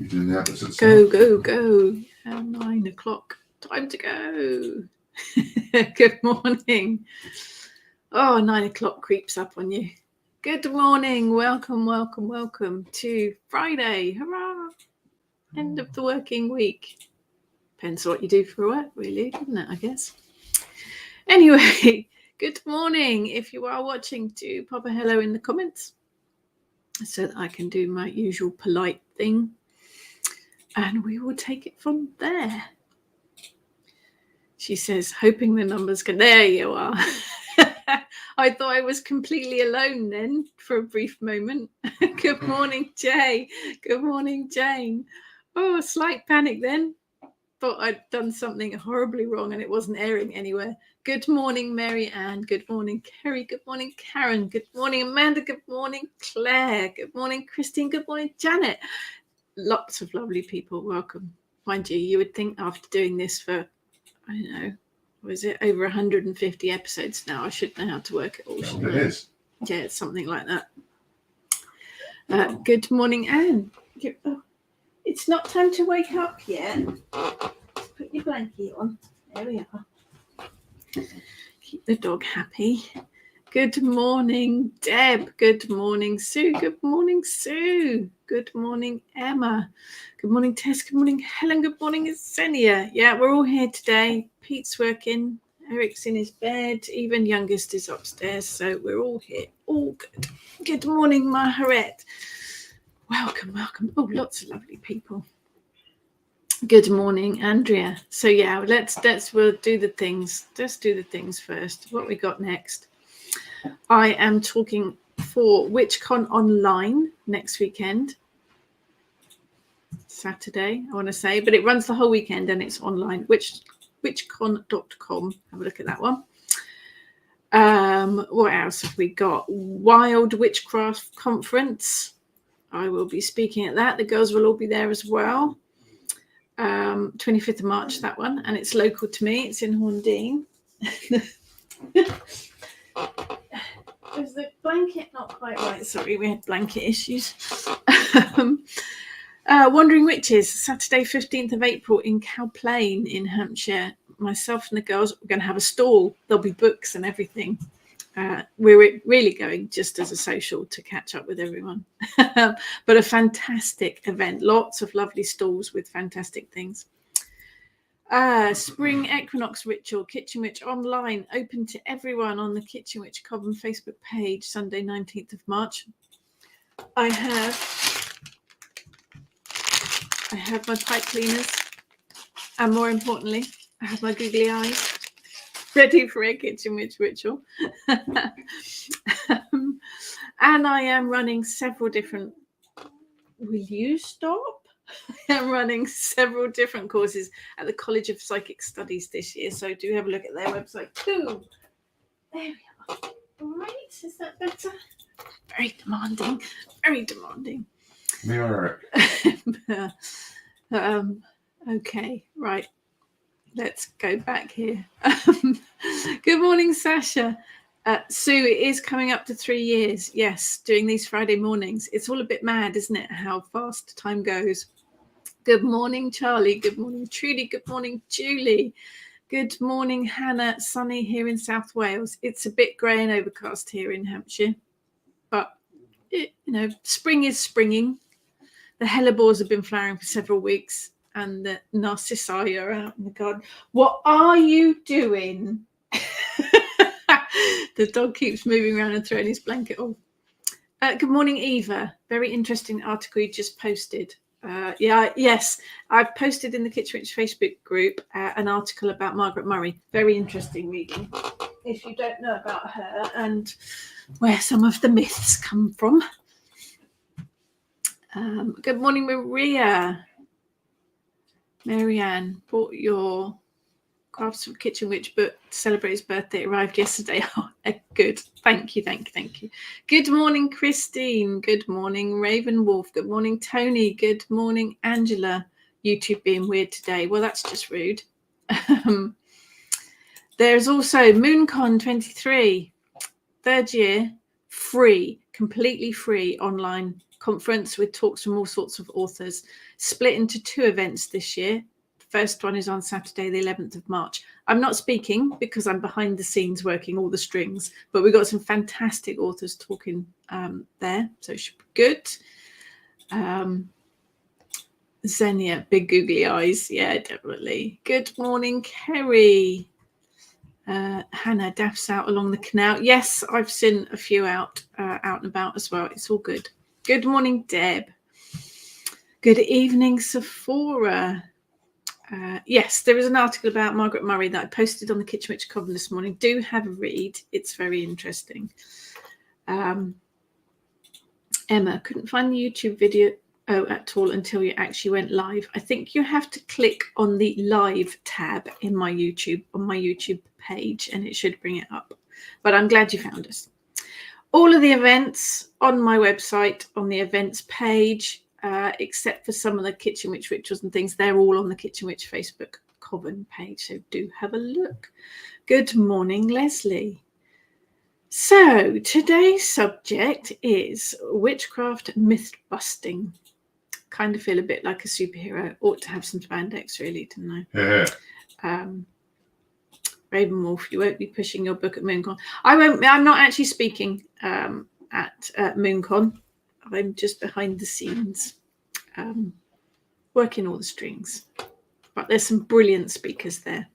You're doing the episode. Go. 9 o'clock. Time to go. Good morning. Oh, 9 o'clock creeps up on you. Good morning. Welcome to Friday. Hurrah. End of the working week. Depends what you do for work, really, doesn't it, I guess. Anyway, good morning. If you are watching, do pop a hello in the comments so that I can do my usual polite thing. And we will take it from there. She says, hoping the numbers can... There you are. I thought I was completely alone then for a brief moment. Good morning, Jay. Good morning, Jane. Oh, slight panic then. Thought I'd done something horribly wrong and it wasn't airing anywhere. Good morning, Mary Ann. Good morning, Kerry. Good morning, Karen. Good morning, Amanda. Good morning, Claire. Good morning, Christine. Good morning, Janet. Lots of lovely people. Welcome. Mind you would think after doing this for, I don't know, was it over 150 episodes now? I should know how to work it all. It is. Yeah, it's something like that. Good morning, Anne. It's not time to wake up yet. Put your blanket on. There we are. Keep the dog happy. Good morning, Deb. Good morning, Sue. Good morning, Sue. Good morning, Emma. Good morning, Tess. Good morning, Helen. Good morning, Xenia. Yeah, we're all here today. Pete's working. Eric's in his bed. Even youngest is upstairs. So we're all here. All good. Good morning, Maharet. Welcome. Oh, lots of lovely people. Good morning, Andrea. So yeah, we'll do the things. Let's do the things first. What we got next? I am talking for WitchCon Online next weekend. Saturday, I want to say, but it runs the whole weekend and it's online. Witchcon.com. Have a look at that one. What else have we got? Wild Witchcraft Conference. I will be speaking at that. The girls will all be there as well. 25th of March, that one. And it's local to me. It's in Horndean. Is the blanket not quite right? Sorry, we had blanket issues. Wandering Witches, Saturday 15th of April in Cowplain in Hampshire. Myself and the girls, we're going to have a stall. There'll be books and everything. We're really going just as a social to catch up with everyone. But a fantastic event. Lots of lovely stalls with fantastic things. Spring Equinox Ritual, Kitchen Witch Online, open to everyone on the Kitchen Witch Cobham Facebook page, Sunday 19th of March. I have my pipe cleaners, and more importantly, I have my googly eyes ready for a Kitchen Witch ritual. And I am running several different... Will you stop? I'm running several different courses at the College of Psychic Studies this year, so do have a look at their website too. There we are. All right, is that better? Very demanding. Mirror. Okay, right. Let's go back here. Good morning, Sasha. Sue, it is coming up to 3 years. Yes, doing these Friday mornings. It's all a bit mad, isn't it? How fast time goes. Good morning, Charlie. Good morning, Trudy. Good morning, Julie. Good morning, Hannah. Sunny here in South Wales. It's a bit grey and overcast here in Hampshire, but spring is springing. The hellebores have been flowering for several weeks, and the narcissi are out in the garden. What are you doing? The dog keeps moving around and throwing his blanket off. Good morning, Eva. Very interesting article you just posted. Yes, I've posted in the Kitchen Witch Facebook group an article about Margaret Murray. Very interesting reading, if you don't know about her and where some of the myths come from. Good morning, Maria. Marianne, bought your Crafts of Kitchen Witch book to celebrate his birthday. It arrived yesterday. Oh, good. Thank you. Good morning, Christine. Good morning, Raven Wolf. Good morning, Tony. Good morning, Angela. YouTube being weird today. Well, that's just rude. There's also MoonCon 23, third year, free, completely free online conference with talks from all sorts of authors, split into 2 events this year. The first one is on Saturday, the 11th of March. I'm not speaking because I'm behind the scenes working all the strings, but we've got some fantastic authors talking there, so it should be good. Xenia, big googly eyes. Yeah, definitely. Good morning, Kerry. Hannah, daffs out along the canal. Yes, I've seen a few out and about as well. It's all good. Good morning, Deb. Good evening, Sephora. Yes, there is an article about Margaret Murray that I posted on the Kitchen Witch Coven this morning. Do have a read. It's very interesting. Emma, couldn't find the YouTube video at all until you actually went live. I think you have to click on the live tab in my YouTube, on my YouTube page, and it should bring it up. But I'm glad you found us. All of the events on my website, on the events page, except for some of the Kitchen Witch rituals and things, they're all on the Kitchen Witch Facebook Coven page, so do have a look. Good morning, Leslie. So today's subject is witchcraft myth busting. Kind of feel a bit like a superhero. Ought to have some spandex, really, didn't I? Raven Wolf, you won't be pushing your book at MoonCon. I won't. I'm not actually speaking at MoonCon. I'm just behind the scenes, working all the strings. But there's some brilliant speakers there.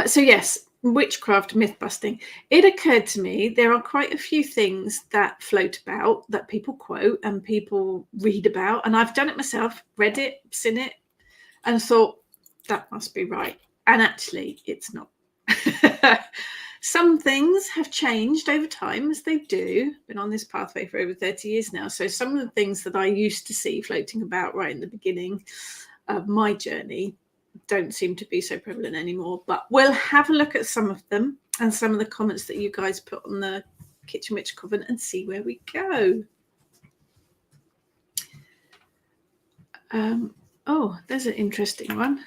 So yes, witchcraft myth busting. It occurred to me there are quite a few things that float about that people quote and people read about, and I've done it myself, read it, seen it, and thought that must be right. And actually, it's not. Some things have changed over time, as they do. Been on this pathway for over 30 years now. So some of the things that I used to see floating about right in the beginning of my journey don't seem to be so prevalent anymore. But we'll have a look at some of them and some of the comments that you guys put on the Kitchen Witch Coven and see where we go. Oh, there's an interesting one.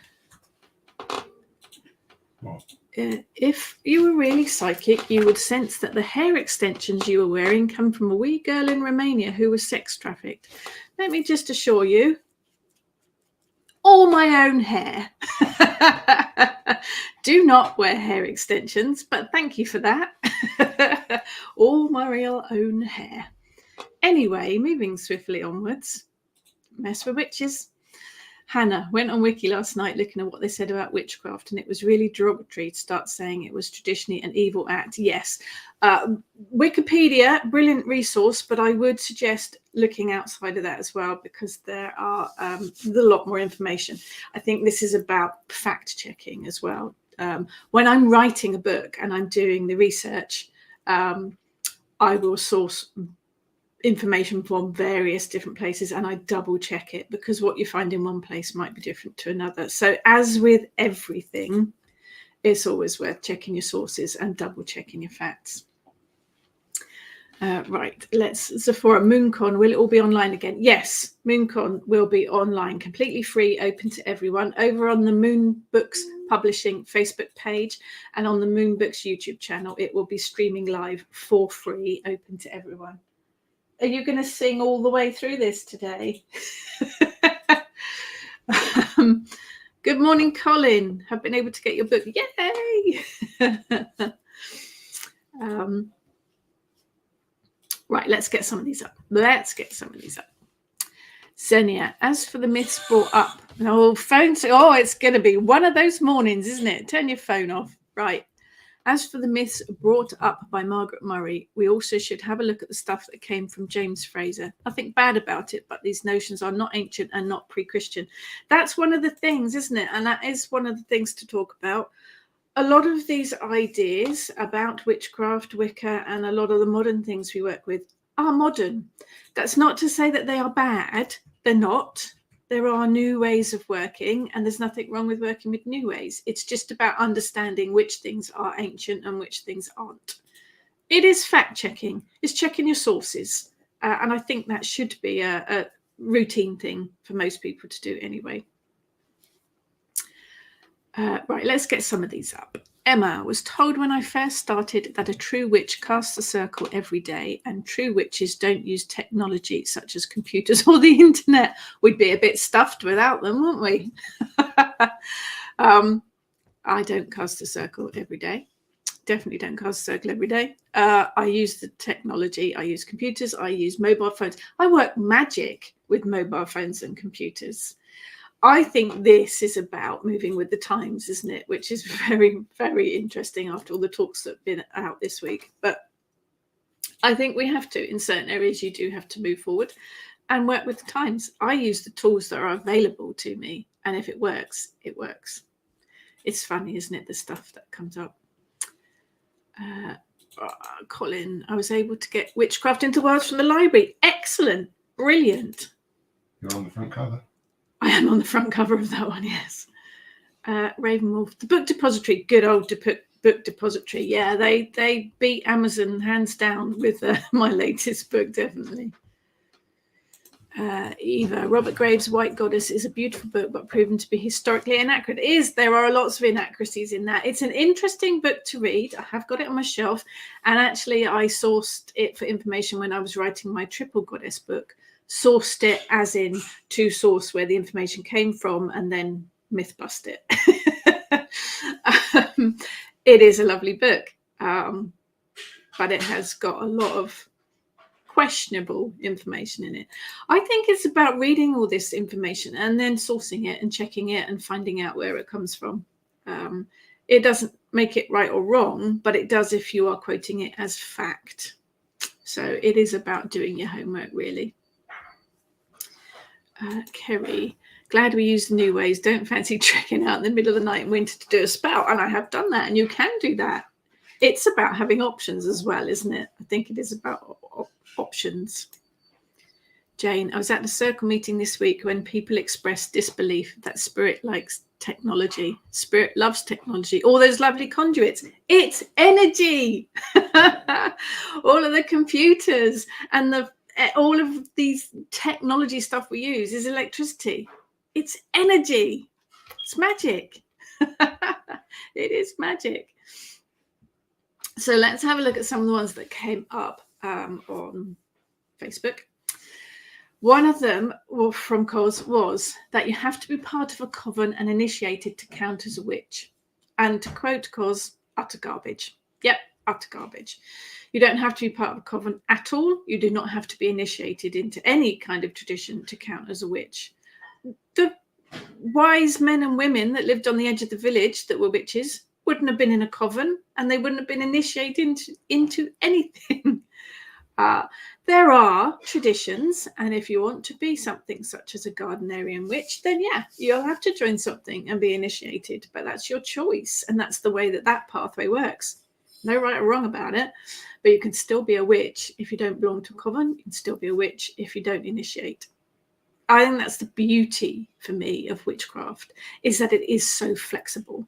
If you were really psychic, you would sense that the hair extensions you were wearing come from a wee girl in Romania who was sex trafficked. Let me just assure you, all my own hair. Do not wear hair extensions, but thank you for that. All my real own hair. Anyway, moving swiftly onwards. Mess for witches. Hannah went on Wiki last night looking at what they said about witchcraft, and it was really derogatory to start saying it was traditionally an evil act. Yes, Wikipedia, brilliant resource, but I would suggest looking outside of that as well, because there are a lot more information. I think this is about fact checking as well. When I'm writing a book and I'm doing the research, I will source information from various different places and I double check it, because what you find in one place might be different to another. So as with everything, it's always worth checking your sources and double checking your facts. Right, let's Sephora. MoonCon, will it all be online again? Yes, MoonCon will be online, completely free, open to everyone, over on the Moon Books Publishing Facebook page and on the Moon Books YouTube channel. It will be streaming live for free, open to everyone. Are you going to sing all the way through this today? Good morning, Colin. Have been able to get your book. Yay! Right, let's get some of these up. Xenia, as for the myths brought up, it's going to be one of those mornings, isn't it? Turn your phone off. Right. As for the myths brought up by Margaret Murray, we also should have a look at the stuff that came from James Fraser. Nothing bad about it, but these notions are not ancient and not pre-Christian. That's one of the things, isn't it? And that is one of the things to talk about. A lot of these ideas about witchcraft, Wicca, and a lot of the modern things we work with are modern. That's not to say that they are bad. They're not. There are new ways of working, and there's nothing wrong with working with new ways. It's just about understanding which things are ancient and which things aren't. It is fact-checking. It's checking your sources. And I think that should be a routine thing for most people to do anyway. Right, let's get some of these up. Emma was told when I first started that a true witch casts a circle every day, and true witches don't use technology such as computers or the internet. We'd be a bit stuffed without them, wouldn't we? I don't cast a circle every day. Definitely don't cast a circle every day. I use the technology. I use computers. I use mobile phones. I work magic with mobile phones and computers. I think this is about moving with the times, isn't it? Which is very, very interesting after all the talks that have been out this week. But I think we have to, in certain areas, you do have to move forward and work with the times. I use the tools that are available to me. And if it works, it works. It's funny, isn't it? The stuff that comes up. Colin, I was able to get Witchcraft into Worlds from the library. Excellent. Brilliant. You're on the front cover. I am on the front cover of that one, yes. Ravenwolf, the Book Depository, good old Book Depository. Yeah, they beat Amazon hands down with my latest book, definitely. Eva, Robert Graves' White Goddess is a beautiful book, but proven to be historically inaccurate. It is. There are lots of inaccuracies in that. It's an interesting book to read. I have got it on my shelf. And actually, I sourced it for information when I was writing my Triple Goddess book. Sourced it as in to source where the information came from and then myth-bust it. It is a lovely book, but it has got a lot of questionable information in it. I think it's about reading all this information and then sourcing it and checking it and finding out where it comes from. It doesn't make it right or wrong, but it does if you are quoting it as fact. So it is about doing your homework, really. Kerry, glad we use the new ways. Don't fancy trekking out in the middle of the night in winter to do a spell. And I have done that, and you can do that. It's about having options as well, isn't it? I think it is about options. Jane, I was at the circle meeting this week when people expressed disbelief that spirit likes technology. Spirit loves technology. All those lovely conduits. It's energy. All of the computers and all of these technology stuff we use is electricity. It's energy. It's magic. It is magic. So let's have a look at some of the ones that came up on Facebook. One of them from Coz was that you have to be part of a coven and initiated to count as a witch. And to quote Coz, utter garbage. Yep, utter garbage. You don't have to be part of a coven at all. You do not have to be initiated into any kind of tradition to count as a witch. The wise men and women that lived on the edge of the village that were witches wouldn't have been in a coven, and they wouldn't have been initiated into anything. There are traditions, and if you want to be something such as a Gardnerian witch, then yeah, you'll have to join something and be initiated, but that's your choice, and that's the way that pathway works. No right or wrong about it, but you can still be a witch if you don't belong to a coven. You can still be a witch if you don't initiate. I think that's the beauty for me of witchcraft, is that it is so flexible.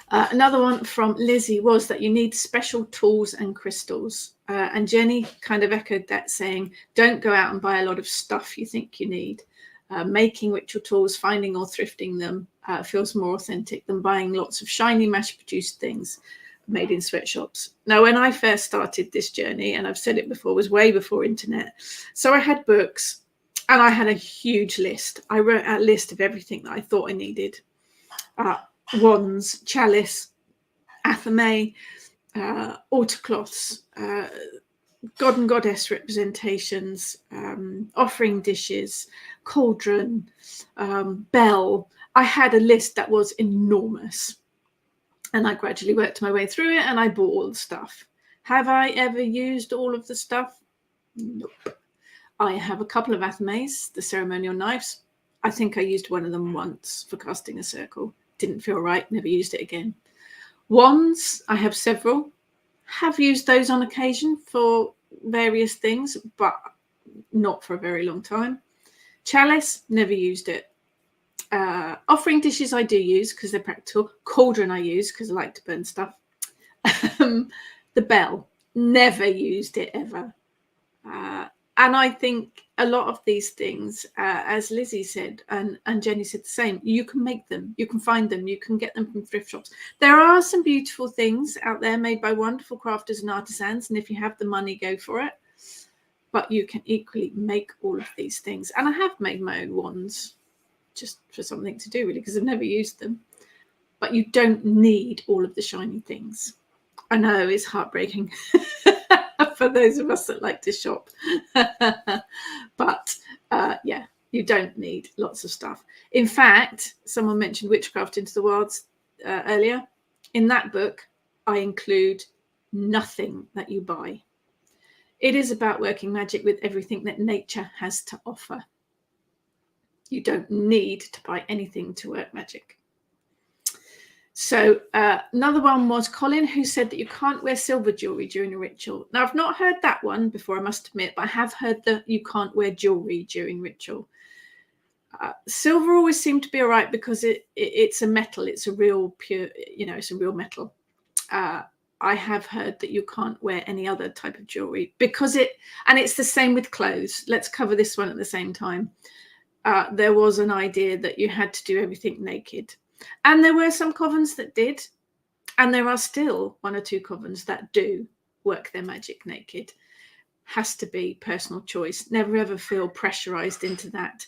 Another one from Lizzie was that you need special tools and crystals. And Jenny kind of echoed that, saying, don't go out and buy a lot of stuff you think you need. Making ritual tools, finding or thrifting them feels more authentic than buying lots of shiny mass-produced things made in sweatshops. Now, when I first started this journey, and I've said it before, was way before internet. So I had books and I had a huge list. I wrote a list of everything that I thought I needed. Wands, chalice, athame, altar cloths, god and goddess representations, offering dishes, cauldron, bell. I had a list that was enormous, and I gradually worked my way through it, and I bought all the stuff. Have I ever used all of the stuff? Nope. I have a couple of athames, the ceremonial knives. I think I used one of them once for casting a circle. Didn't feel right, never used it again. Wands, I have several. Have used those on occasion for various things, but not for a very long time. Chalice, never used it. Offering dishes I do use because they're practical. Cauldron I use because I like to burn stuff. The bell, never used it ever. And I think a lot of these things, as Lizzie said, and Jenny said the same, you can make them, you can find them, you can get them from thrift shops. There are some beautiful things out there made by wonderful crafters and artisans, and if you have the money, go for it. But you can equally make all of these things. And I have made my own wands just for something to do, really, because I've never used them. But you don't need all of the shiny things. I know it's heartbreaking for those of us that like to shop. But yeah, you don't need lots of stuff. In fact, someone mentioned Witchcraft into the Wilds earlier. In that book, I include nothing that you buy. It is about working magic with everything that nature has to offer. You don't need to buy anything to work magic. So another one was Colin, who said that you can't wear silver jewelry during a ritual. Now, I've not heard that one before, I must admit, but I have heard that you can't wear jewelry during ritual. Silver always seemed to be all right because it's a metal. It's a real pure, it's a real metal. I have heard that you can't wear any other type of jewelry because and it's the same with clothes. Let's cover this one at the same time. There was an idea that you had to do everything naked. And there were some covens that did. And there are still one or two covens that do work their magic naked. Has to be personal choice. Never ever feel pressurized into that.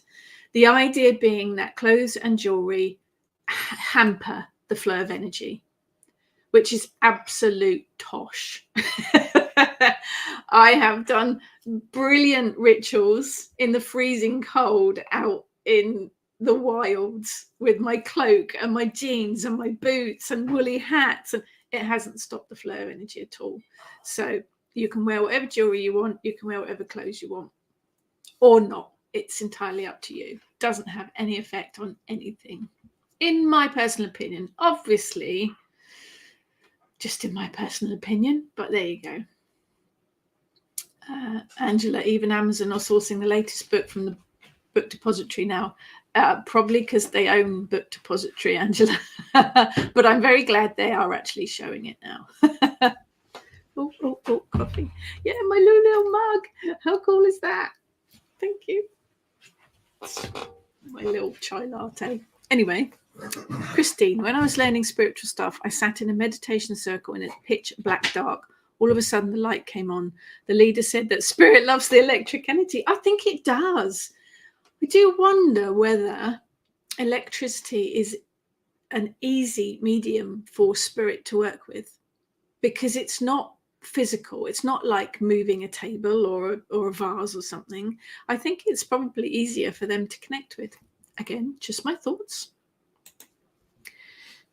The idea being that clothes and jewelry hamper the flow of energy, which is absolute tosh. I have done brilliant rituals in the freezing cold out in the wilds with my cloak and my jeans and my boots and woolly hats, and it hasn't stopped the flow of energy at all. So you can wear whatever jewelry you want, you can wear whatever clothes you want, or not. It's entirely up to you. Doesn't have any effect on anything, in my personal opinion. Obviously, just in my personal opinion, but there you go. Angela, even Amazon are sourcing the latest book from the book depository now. Probably because they own book depository, Angela. But I'm very glad they are actually showing it now. oh, coffee. Yeah, my little mug. How cool is that? Thank you. My little chai latte. Anyway, Christine, when I was learning spiritual stuff, I sat in a meditation circle in a pitch black dark. All of a sudden, the light came on. The leader said that spirit loves the electric energy. I think it does. I do wonder whether electricity is an easy medium for spirit to work with, because it's not physical. It's not like moving a table or a vase or something. I think it's probably easier for them to connect with. Again, just my thoughts.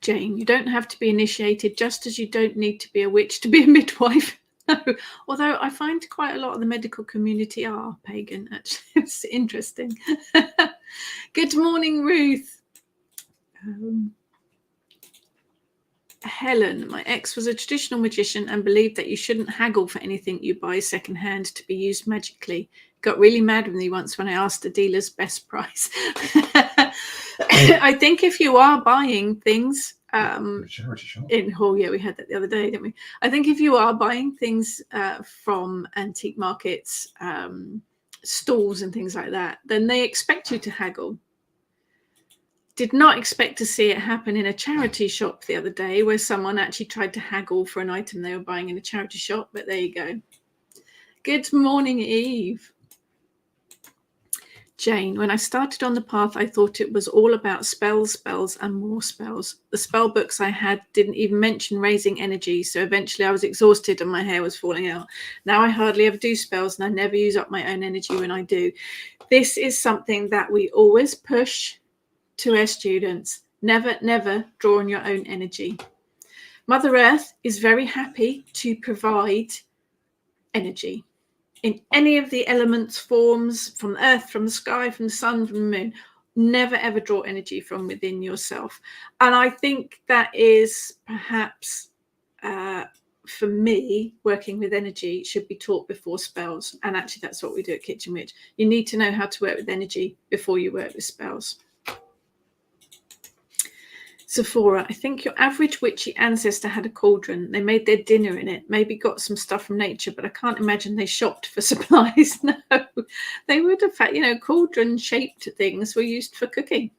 Jane, you don't have to be initiated, just as you don't need to be a witch to be a midwife. No, although I find quite a lot of the medical community are pagan, actually. It's interesting. Good morning, Ruth. Helen, my ex was a traditional magician and believed that you shouldn't haggle for anything you buy secondhand to be used magically. Got really mad with me once when I asked the dealer's best price. I think if you are buying things Charity shop. yeah, we had that the other day, didn't we? I think if you are buying things from antique markets, stalls and things like that, then they expect you to haggle. Did not expect to see it happen in a charity shop the other day where someone actually tried to haggle for an item they were buying in a charity shop, but there you go. Good morning, Eve. Jane, when I started on the path, I thought it was all about spells, and more spells. The spell books I had didn't even mention raising energy, so eventually I was exhausted and my hair was falling out. Now I hardly ever do spells and I never use up my own energy when I do. This is something that we always push to our students. Never draw on your own energy. Mother Earth is very happy to provide energy in any of the elements, forms, from the earth, from the sky, from the sun, from the moon. Never ever draw energy from within yourself. And I think that is perhaps for me, working with energy should be taught before spells. And actually that's what we do at Kitchen Witch. You need to know how to work with energy before you work with spells. Sephora, I think your average witchy ancestor had a cauldron. They made their dinner in it, maybe got some stuff from nature, but I can't imagine they shopped for supplies. No, they would have had, cauldron-shaped things were used for cooking.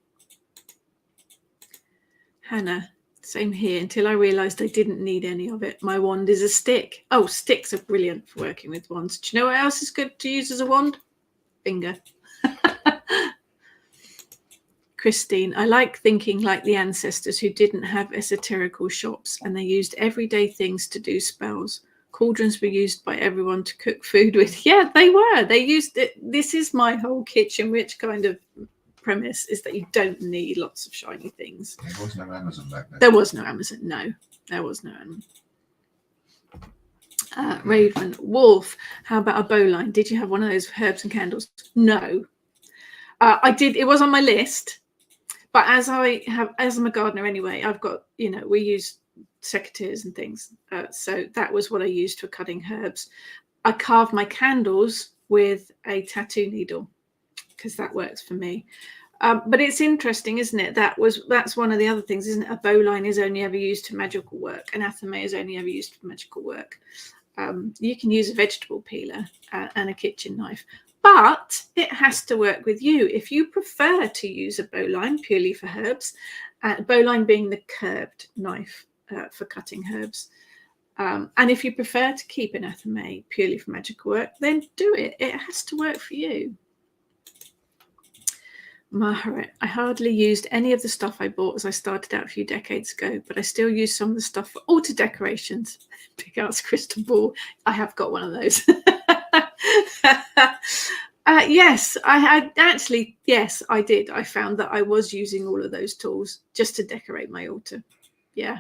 Hannah, same here, until I realised I didn't need any of it. My wand is a stick. Oh, sticks are brilliant for working with wands. Do you know what else is good to use as a wand? Finger. Christine, I like thinking like the ancestors who didn't have esoterical shops and they used everyday things to do spells. Cauldrons were used by everyone to cook food with. Yeah, they were. They used it. This is my whole kitchen witch kind of premise, is that you don't need lots of shiny things. There was no Amazon back then. There was no Amazon. No, there was no Amazon. Raven, Wolf, how about a bowline? Did you have one of those for herbs and candles? No. I did. It was on my list. But as I'm a gardener anyway, I've got, we use secateurs and things. So that was what I used for cutting herbs. I carve my candles with a tattoo needle because that works for me. But it's interesting, isn't it? That's one of the other things, isn't it? A bowline is only ever used for magical work. An athame is only ever used for magical work. You can use a vegetable peeler and a kitchen knife. But it has to work with you. If you prefer to use a bowline purely for herbs, bowline being the curved knife for cutting herbs, and if you prefer to keep an athame purely for magical work, then do it. It has to work for you. Maharet, I hardly used any of the stuff I bought as I started out a few decades ago, but I still use some of the stuff for altar decorations. Big ass crystal ball. I have got one of those. Yes, I had actually. Yes, I did. I found that I was using all of those tools just to decorate my altar. Yeah.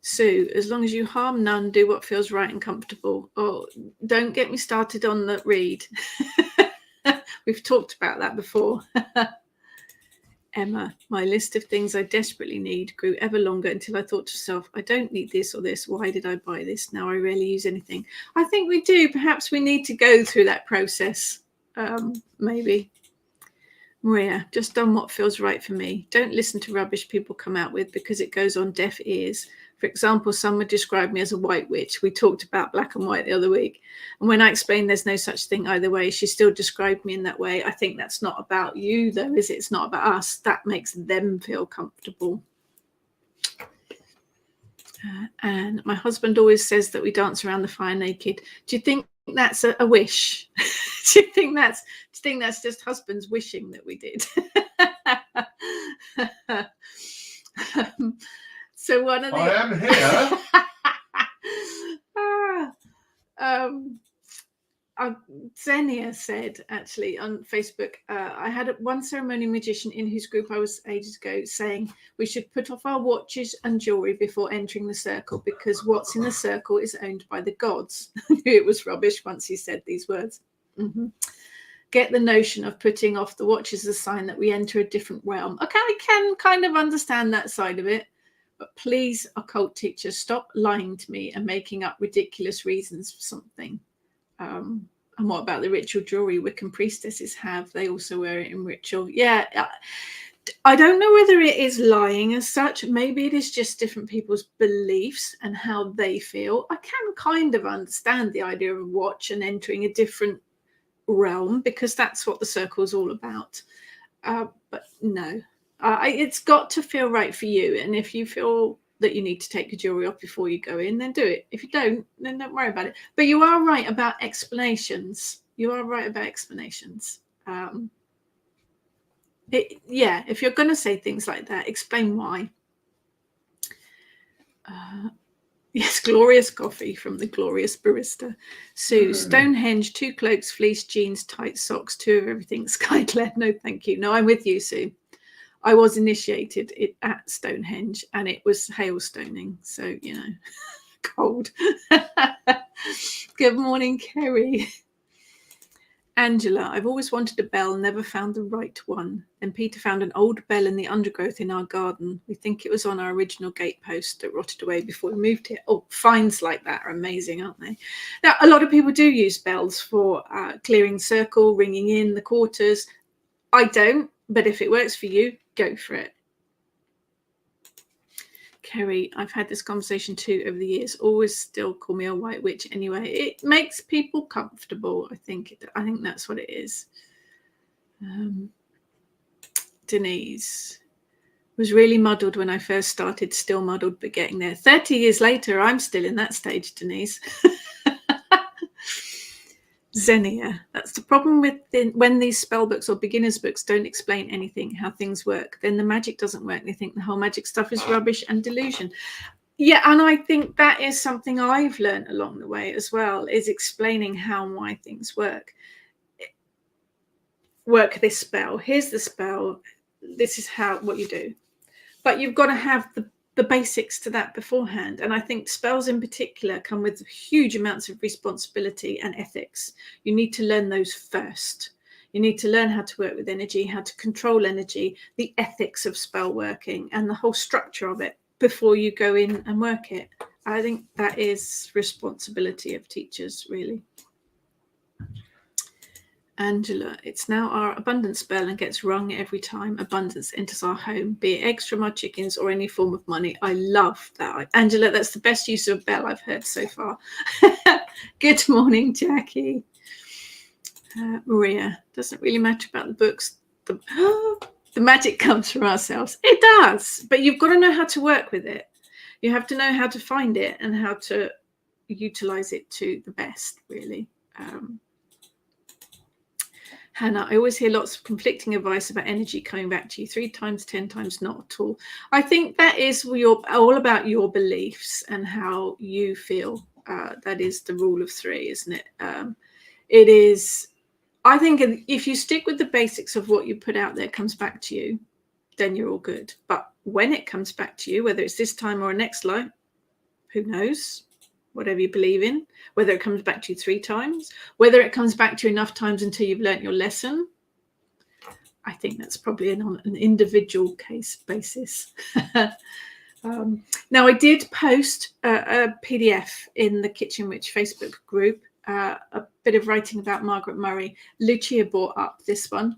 Sue, as long as you harm none, do what feels right and comfortable. Oh, don't get me started on the read. We've talked about that before. Emma, my list of things I desperately need grew ever longer until I thought to myself, I don't need this or this. Why did I buy this? Now I rarely use anything. I think we do. Perhaps we need to go through that process. Maybe. Maria, just done what feels right for me. Don't listen to rubbish people come out with because it goes on deaf ears. For example, someone described me as a white witch. We talked about black and white the other week. And when I explained there's no such thing either way, she still described me in that way. I think that's not about you, though, is it? It's not about us. That makes them feel comfortable. And my husband always says that we dance around the fire naked. Do you think that's a wish? Do you think that's just husbands wishing that we did? So one of the I am here. Xenia said actually on Facebook, I had one ceremony magician in whose group I was ages ago saying we should put off our watches and jewelry before entering the circle because what's in the circle is owned by the gods. I knew it was rubbish once he said these words. Mm-hmm. Get the notion of putting off the watch as a sign that we enter a different realm. Okay, I can kind of understand that side of it. But please, occult teachers, stop lying to me and making up ridiculous reasons for something. And what about the ritual jewelry Wiccan priestesses have? They also wear it in ritual. Yeah, I don't know whether it is lying as such. Maybe it is just different people's beliefs and how they feel. I can kind of understand the idea of a watch and entering a different realm because that's what the circle is all about. But no. It's got to feel right for you. And if you feel that you need to take your jewelry off before you go in, then do it. If you don't, then don't worry about it. But you are right about explanations. You are right about explanations. If you're going to say things like that, explain why. Yes, glorious coffee from the glorious barista. Sue, Stonehenge, 2 cloaks, fleece, jeans, tight socks, 2 of everything. Skyclad, no thank you. No, I'm with you, Sue. I was initiated at Stonehenge and it was hailstoning. So, cold. Good morning, Kerry. Angela, I've always wanted a bell, never found the right one. Then Peter found an old bell in the undergrowth in our garden. We think it was on our original gatepost that rotted away before we moved here. Oh, finds like that are amazing, aren't they? Now, a lot of people do use bells for clearing circle, ringing in the quarters. I don't, but if it works for you, go for it. Kerry, I've had this conversation too over the years. Always still call me a white witch anyway. It makes people comfortable. I think that's what it is. Denise was really muddled when I first started, still muddled, but getting there. 30 years later, I'm still in that stage, Denise. Xenia, that's the problem with when these spell books or beginners books don't explain anything, how things work, then the magic doesn't work. They think the whole magic stuff is rubbish and delusion. Yeah, and I think that is something I've learned along the way as well, is explaining how and why things work. Work this spell. Here's the spell. This is what you do. But you've got to have the basics to that beforehand. And I think spells in particular come with huge amounts of responsibility and ethics. You need to learn those first. You need to learn how to work with energy, how to control energy, the ethics of spell working and the whole structure of it before you go in and work it. I think that is responsibility of teachers, really. Angela, it's now our abundance spell and gets rung every time abundance enters our home, be it eggs from our chickens or any form of money. I love that. Angela, that's the best use of a bell I've heard so far. Good morning, Jackie. Maria, doesn't really matter about the books. The magic comes from ourselves. It does, but you've got to know how to work with it. You have to know how to find it and how to utilize it to the best, really. Hannah, I always hear lots of conflicting advice about energy coming back to you 3 times, 10 times, not at all. I think that is all about your beliefs and how you feel. That is the rule of 3, isn't it? It is, I think if you stick with the basics of what you put out there comes back to you, then you're all good. But when it comes back to you, whether it's this time or a next life, who knows? Whatever you believe in, whether it comes back to you 3 times, whether it comes back to you enough times until you've learnt your lesson, I think that's probably on an individual case basis. Now, I did post a PDF in the Kitchen Witch Facebook group, a bit of writing about Margaret Murray. Lucia brought up this one.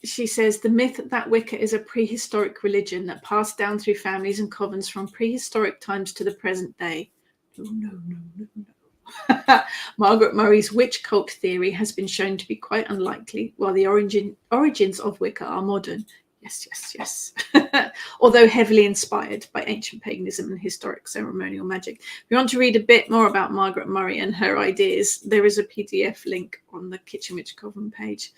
She says, the myth that Wicca is a prehistoric religion that passed down through families and covens from prehistoric times to the present day. No. Margaret Murray's witch cult theory has been shown to be quite unlikely, while the origins of Wicca are modern. Yes. Although heavily inspired by ancient paganism and historic ceremonial magic. If you want to read a bit more about Margaret Murray and her ideas, there is a PDF link on the Kitchen Witch Coven page.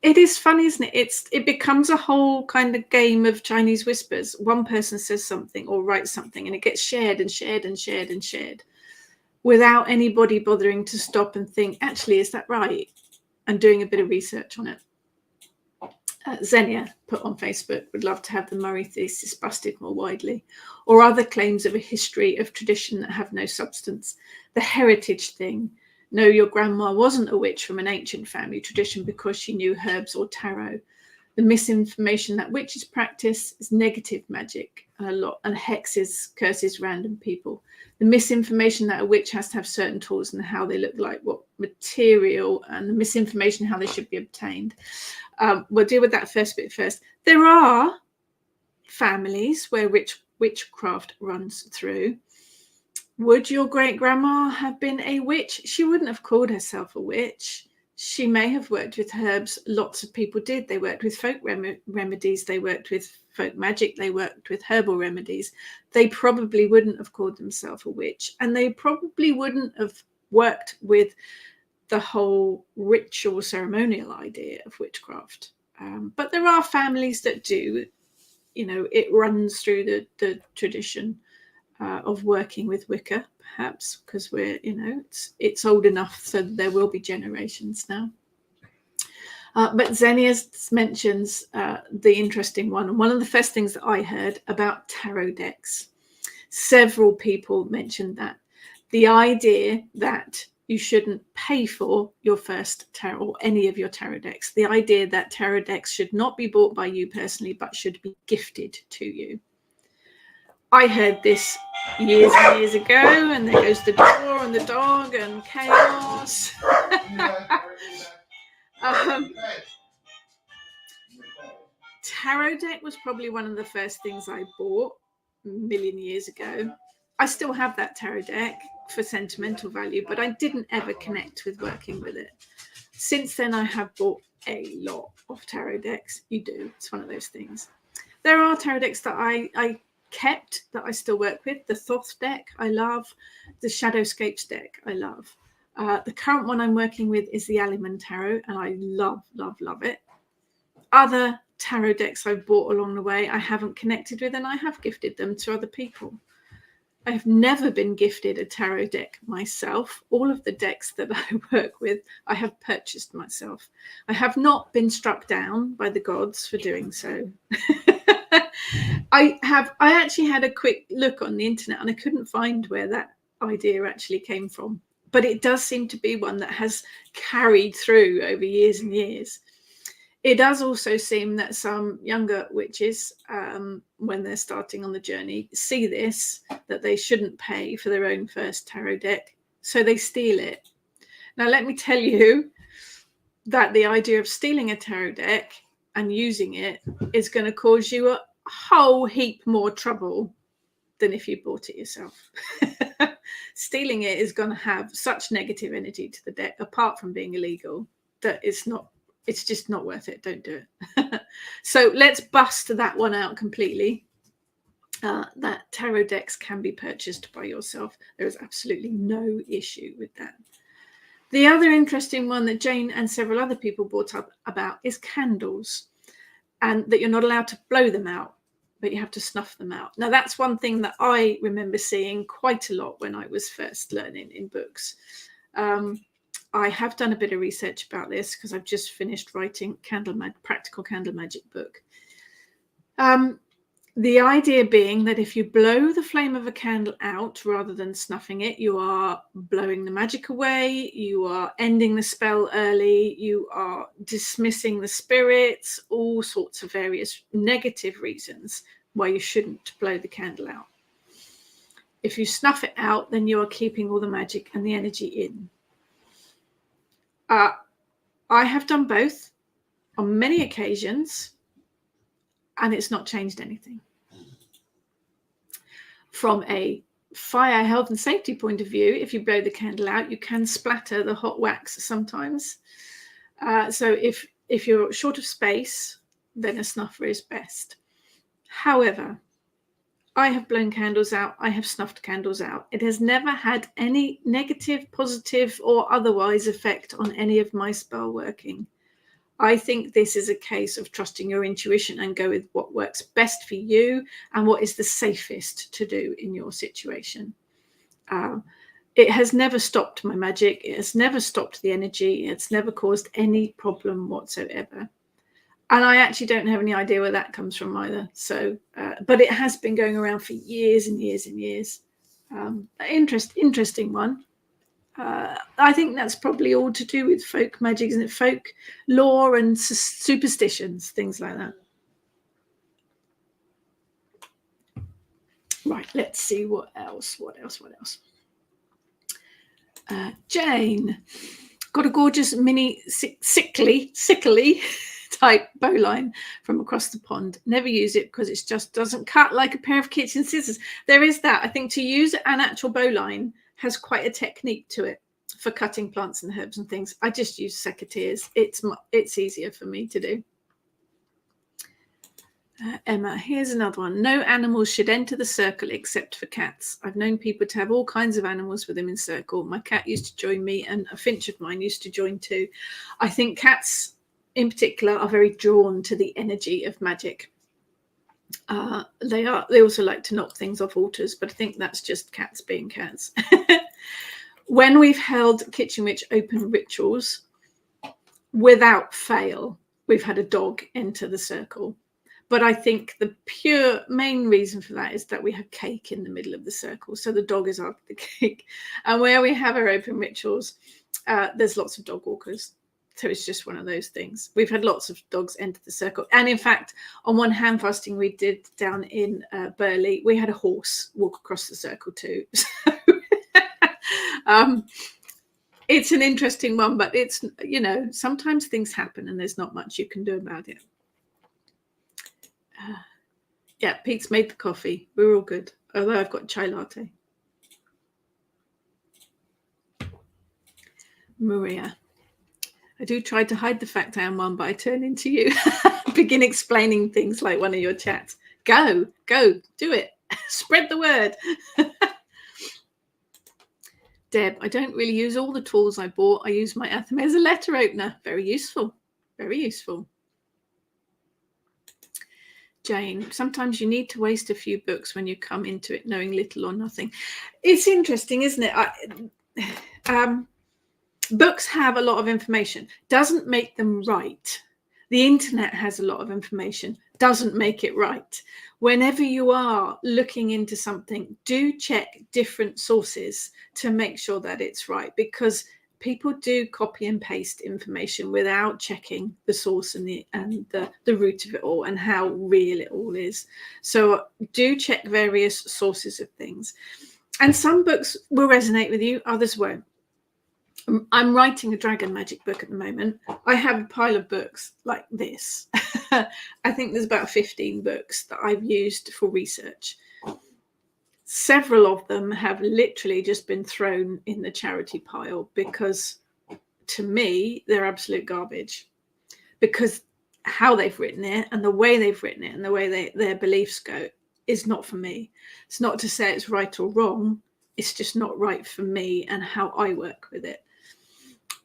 It is fun, isn't it? It becomes a whole kind of game of Chinese whispers. One person says something or writes something and it gets shared and shared and shared and shared without anybody bothering to stop and think, actually, is that right? And doing a bit of research on it. Xenia put on Facebook, would love to have the Murray thesis busted more widely, or other claims of a history of tradition that have no substance. The heritage thing. No, your grandma wasn't a witch from an ancient family tradition because she knew herbs or tarot. The misinformation that witches practice is negative magic and hexes, curses random people. The misinformation that a witch has to have certain tools and how they look like, what material, and the misinformation how they should be obtained. We'll deal with that first bit first. There are families where witchcraft runs through. Would your great-grandma have been a witch? She wouldn't have called herself a witch. She may have worked with herbs. Lots of people did. They worked with folk remedies. They worked with folk magic. They worked with herbal remedies. They probably wouldn't have called themselves a witch. And they probably wouldn't have worked with the whole ritual ceremonial idea of witchcraft. But there are families that do. You know, it runs through the tradition of working with Wicca, perhaps, because we're, it's old enough so that there will be generations now. But Xenia mentions the interesting one. And one of the first things that I heard about tarot decks, several people mentioned that. The idea that you shouldn't pay for your first tarot or any of your tarot decks. The idea that tarot decks should not be bought by you personally, but should be gifted to you. I heard this years and years ago, and there goes the door and the dog and chaos. tarot deck was probably one of the first things I bought a million years ago. I still have that tarot deck for sentimental value, but I didn't ever connect with working with it. Since then, I have bought a lot of tarot decks. You do. It's one of those things. There are tarot decks that I kept that I still work with. The Thoth deck, I love. The Shadowscapes deck, I love. The current one I'm working with is the Aliman Tarot, and I love, love, love it. Other tarot decks I've bought along the way, I haven't connected with, and I have gifted them to other people. I have never been gifted a tarot deck myself. All of the decks that I work with, I have purchased myself. I have not been struck down by the gods for doing so. I actually had a quick look on the internet and I couldn't find where that idea actually came from. But it does seem to be one that has carried through over years and years. It does also seem that some younger witches, when they're starting on the journey, see this, that they shouldn't pay for their own first tarot deck, so they steal it. Now, let me tell you that the idea of stealing a tarot deck and using it is going to cause you a whole heap more trouble than if you bought it yourself. Stealing it is going to have such negative energy to the deck, apart from being illegal, that it's just not worth it. Don't do it. So let's bust that one out completely. That tarot decks can be purchased by yourself. There is absolutely no issue with that. The other interesting one that Jane and several other people brought up about is candles, and that you're not allowed to blow them out, but you have to snuff them out. Now, that's one thing that I remember seeing quite a lot when I was first learning in books. I have done a bit of research about this because I've just finished writing practical candle magic book. The idea being that if you blow the flame of a candle out rather than snuffing it, you are blowing the magic away, you are ending the spell early, you are dismissing the spirits, all sorts of various negative reasons why you shouldn't blow the candle out. If you snuff it out, then you are keeping all the magic and the energy in. I have done both on many occasions, and it's not changed anything. From a fire, health and safety point of view, if you blow the candle out, you can splatter the hot wax sometimes. So if you're short of space, then a snuffer is best. However, I have blown candles out. I have snuffed candles out. It has never had any negative, positive, or otherwise effect on any of my spell working. I think this is a case of trusting your intuition and go with what works best for you and what is the safest to do in your situation. It has never stopped my magic. It has never stopped the energy. It's never caused any problem whatsoever. And I actually don't have any idea where that comes from either. So, but it has been going around for years and years and years. Interesting one. I think that's probably all to do with folk magic, isn't it? Folk lore and superstitions, things like that. Right, let's see what else. Jane, got a gorgeous mini sickly type bowline from across the pond. Never use it because it just doesn't cut like a pair of kitchen scissors. There is that. I think to use an actual bowline has quite a technique to it for cutting plants and herbs and things. I just use secateurs. It's easier for me to do. Emma, here's another one. No animals should enter the circle except for cats. I've known people to have all kinds of animals with them in circle. My cat used to join me and a finch of mine used to join too. I think cats in particular are very drawn to the energy of magic. They also like to knock things off altars, but I think that's just cats being cats. When we've held Kitchen Witch open rituals, without fail, we've had a dog enter the circle. But I think the pure main reason for that is that we have cake in the middle of the circle. So the dog is after the cake. And where we have our open rituals, there's lots of dog walkers. So it's just one of those things. We've had lots of dogs enter the circle. And in fact, on one hand fasting we did down in Burley, we had a horse walk across the circle too. So it's an interesting one, but it's, sometimes things happen and there's not much you can do about it. Yeah, Pete's made the coffee. We're all good. Although I've got chai latte. Maria. I do try to hide the fact I am one, but I turn into you. Begin explaining things like one of your chats. Go, do it. Spread the word. Deb, I don't really use all the tools I bought. I use my Athame as a letter opener. Very useful. Very useful. Jane, sometimes you need to waste a few books when you come into it knowing little or nothing. It's interesting, isn't it? Books have a lot of information, doesn't make them right. The internet has a lot of information, doesn't make it right. Whenever you are looking into something, do check different sources to make sure that it's right, because people do copy and paste information without checking the source and the root of it all and how real it all is. So do check various sources of things. And some books will resonate with you, others won't. I'm writing a dragon magic book at the moment. I have a pile of books like this. I think there's about 15 books that I've used for research. Several of them have literally just been thrown in the charity pile because, to me, they're absolute garbage. Because how they've written it and the way they've written it and the way their beliefs go is not for me. It's not to say it's right or wrong. It's just not right for me and how I work with it.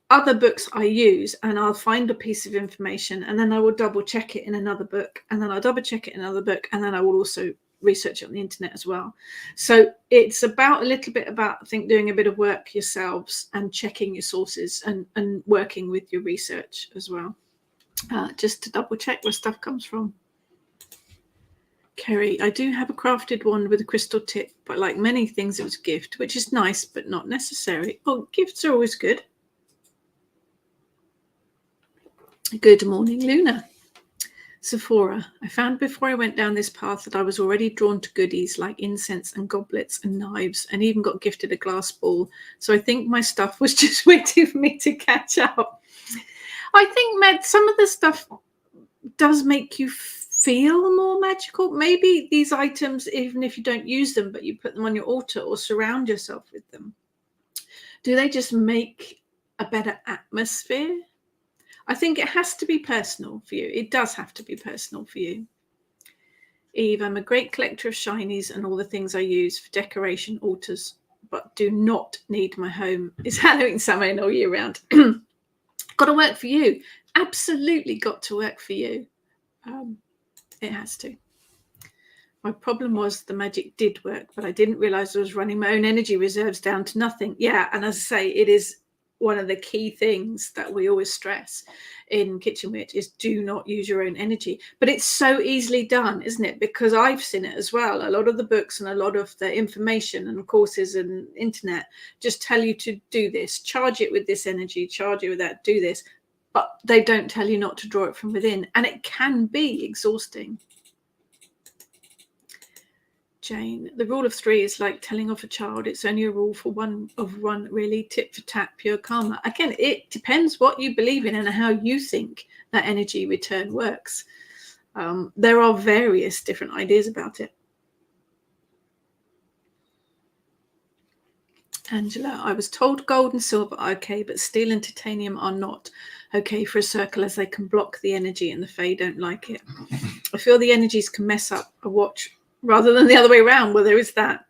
Other books I use, and I'll find a piece of information and then I will double check it in another book, and then I'll double check it in another book, and then I will also research it on the internet as well. So it's about a little bit about, I think, doing a bit of work yourselves and checking your sources and working with your research as well, just to double check where stuff comes from. Kerry, I do have a crafted wand with a crystal tip, but like many things, it was a gift, which is nice but not necessary. Oh, gifts are always good. Good morning, Luna. Sephora, I found before I went down this path that I was already drawn to goodies like incense and goblets and knives, and even got gifted a glass ball. So I think my stuff was just waiting for me to catch up. I think some of the stuff does make you feel more magical. Maybe these items, even if you don't use them, but you put them on your altar or surround yourself with them, do they just make a better atmosphere? I think it has to be personal for you. It does have to be personal for you. Eve, I'm a great collector of shinies and all the things I use for decoration altars, but do not need my home. Is Halloween summer and all year round. Got to work for you. Absolutely got to work for you. It has to. My problem was the magic did work, but I didn't realize I was running my own energy reserves down to nothing. Yeah, and as I say, it is one of the key things that we always stress in Kitchen Witch is do not use your own energy. But it's so easily done, isn't it? Because I've seen it as well. A lot of the books and a lot of the information and courses and internet just tell you to do this, charge it with this energy, charge it with that, do this. But they don't tell you not to draw it from within. And it can be exhausting. Jane, the rule of 3 is like telling off a child. It's only a rule for one, really. Tit for tat, pure karma. Again, it depends what you believe in and how you think that energy return works. There are various different ideas about it. Angela, I was told gold and silver are okay, but steel and titanium are not okay for a circle, as they can block the energy and the Fae don't like it. I feel the energies can mess up a watch rather than the other way around. Well, there is that.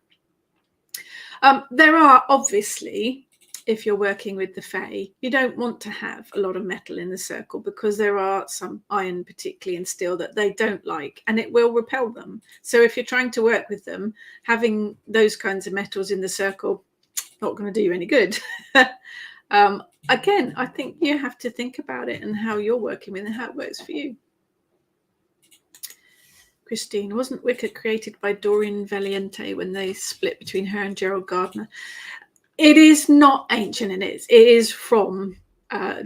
There are obviously, if you're working with the Fae, you don't want to have a lot of metal in the circle because there are some iron, particularly in steel, that they don't like and it will repel them. So if you're trying to work with them, having those kinds of metals in the circle, not going to do you any good. Again, I think you have to think about it and how you're working with and how it works for you. Christine, wasn't Wicca created by Doreen Valiente when they split between her and Gerald Gardner? It is not ancient, and it is from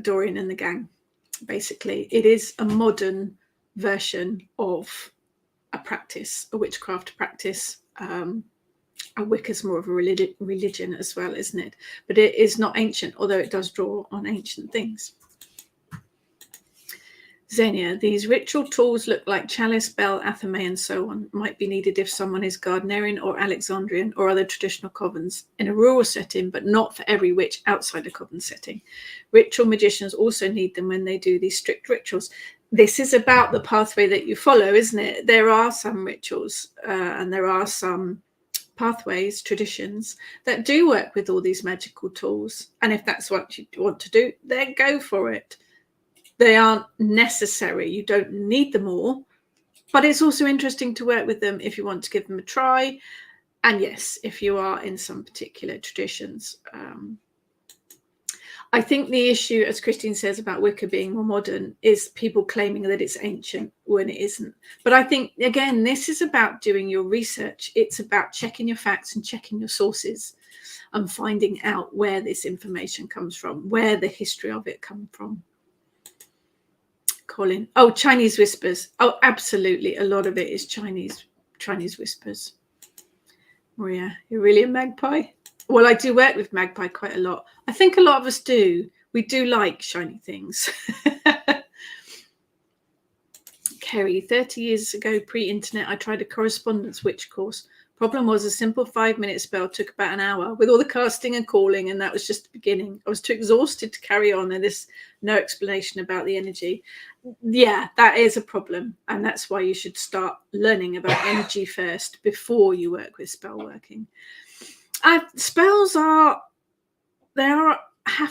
Doreen and the gang. Basically, it is a modern version of a practice, a witchcraft practice. A Wicca's more of a religion as well, isn't it? But it is not ancient, although it does draw on ancient things. Xenia, these ritual tools look like chalice, bell, athame, and so on. Might be needed if someone is Gardnerian or Alexandrian or other traditional covens in a rural setting, but not for every witch outside a coven setting. Ritual magicians also need them when they do these strict rituals. This is about the pathway that you follow, isn't it? There are some rituals and there are some pathways, traditions that do work with all these magical tools. And if that's what you want to do, then go for it. They aren't necessary. You don't need them all, but it's also interesting to work with them if you want to give them a try. And yes, if you are in some particular traditions. I think the issue, as Christine says, about Wicca being more modern is people claiming that it's ancient when it isn't. But I think, again, this is about doing your research. It's about checking your facts and checking your sources and finding out where this information comes from, where the history of it comes from. Colin. Oh, Chinese whispers. Oh, absolutely. A lot of it is Chinese whispers. Maria, you're really a magpie? Well, I do work with magpie quite a lot. I think a lot of us do. We do like shiny things. Kerry, 30 years ago, pre-internet, I tried a correspondence witch course. Problem was a simple 5-minute spell took about an hour with all the casting and calling, and that was just the beginning. I was too exhausted to carry on, and there's no explanation about the energy. Yeah, that is a problem, and that's why you should start learning about energy first before you work with spell working. Spells have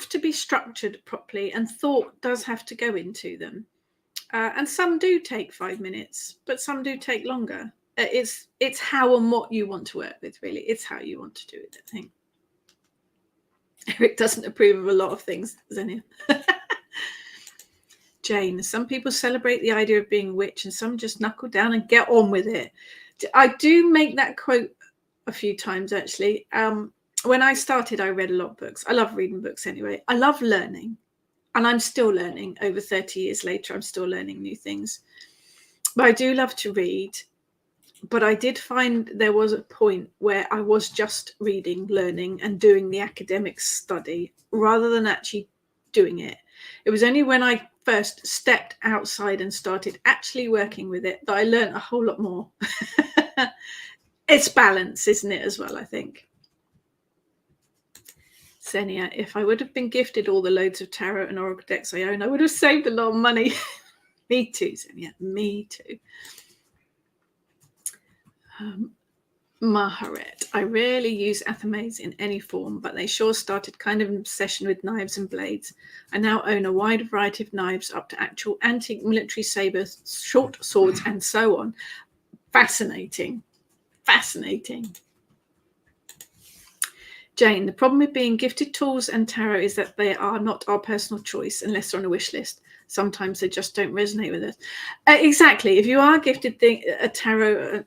to be structured properly, and thought does have to go into them. And some do take 5 minutes, but some do take longer. It's how and what you want to work with, really. It's how you want to do it, I think. Eric doesn't approve of a lot of things, Xenia. Jane, some people celebrate the idea of being a witch and some just knuckle down and get on with it. I do make that quote a few times, actually. When I started, I read a lot of books. I love reading books anyway. I love learning. And I'm still learning. Over 30 years later, I'm still learning new things. But I do love to read. But I did find there was a point where I was just reading, learning, and doing the academic study rather than actually doing it. It was only when I first stepped outside and started actually working with it that I learned a whole lot more. It's balance, isn't it, as well, I think. Xenia, if I would have been gifted all the loads of tarot and oracle decks I own, I would have saved a lot of money. Me too, Xenia. Me too. Maharet, I rarely use athames in any form, but they sure started kind of an obsession with knives and blades. I now own a wide variety of knives up to actual antique military sabers, short swords, and so on. Fascinating. Fascinating. Jane, the problem with being gifted tools and tarot is that they are not our personal choice unless they're on a wish list. Sometimes they just don't resonate with us. Exactly. If you are gifted a tarot,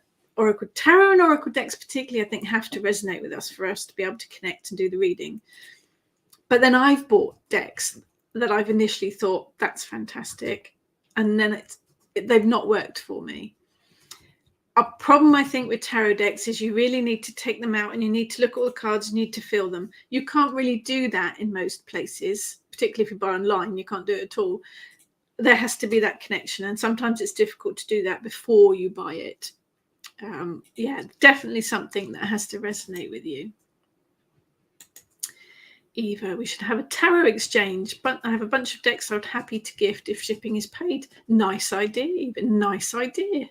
tarot and oracle decks particularly, I think, have to resonate with us for us to be able to connect and do the reading. But then I've bought decks that I've initially thought, that's fantastic. And then they've not worked for me. A problem, I think, with tarot decks is you really need to take them out and you need to look at all the cards, you need to feel them. You can't really do that in most places, particularly if you buy online, you can't do it at all. There has to be that connection, and sometimes it's difficult to do that before you buy it. Yeah, definitely something that has to resonate with you. Eva, we should have a tarot exchange, but I have a bunch of decks I would happy to gift if shipping is paid. Nice idea, Eva, nice idea.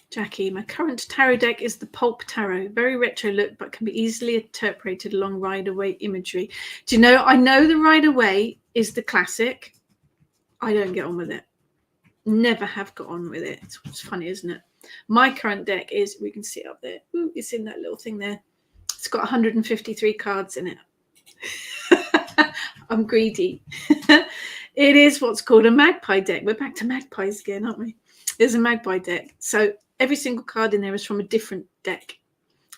Jackie, my current tarot deck is the Pulp Tarot. Very retro look, but can be easily interpreted along Rider-Waite imagery. Do you know, I know the Rider-Waite is the classic. I don't get on with it. Never have got on with it. It's funny, isn't it? My current deck is, we can see it up there. Ooh, it's in that little thing there. It's got 153 cards in it. I'm greedy. It is what's called a magpie deck. We're back to magpies again, aren't we? There's a magpie deck. So every single card in there is from a different deck.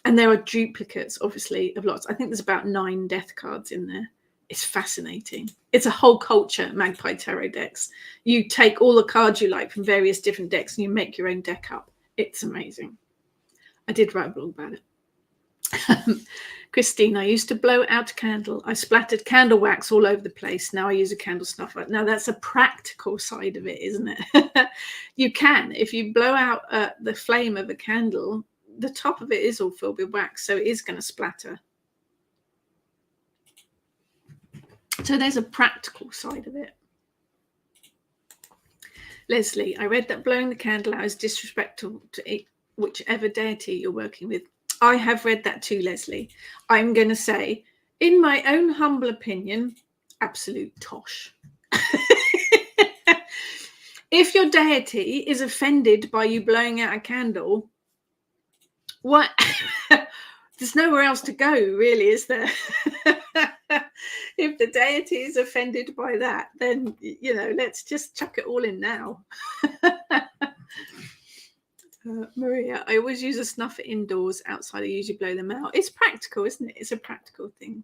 And there are duplicates, obviously, of lots. I think there's about 9 death cards in there. It's fascinating. It's a whole culture, magpie tarot decks. You take all the cards you like from various different decks and you make your own deck up. It's amazing. I did write a blog about it. Christine, I used to blow out a candle. I splattered candle wax all over the place. Now I use a candle snuffer. Now that's a practical side of it, isn't it? You can, if you blow out the flame of a candle, the top of it is all filled with wax, so it is going to splatter. So there's a practical side of it. Leslie, I read that blowing the candle out is disrespectful to whichever deity you're working with. I have read that too, Leslie. I'm going to say, in my own humble opinion, absolute tosh. If your deity is offended by you blowing out a candle, what? There's nowhere else to go, really, is there? If the deity is offended by that, then, you know, let's just chuck it all in now. Maria, I always use a snuffer indoors. Outside, I usually blow them out. It's practical, isn't it? It's a practical thing.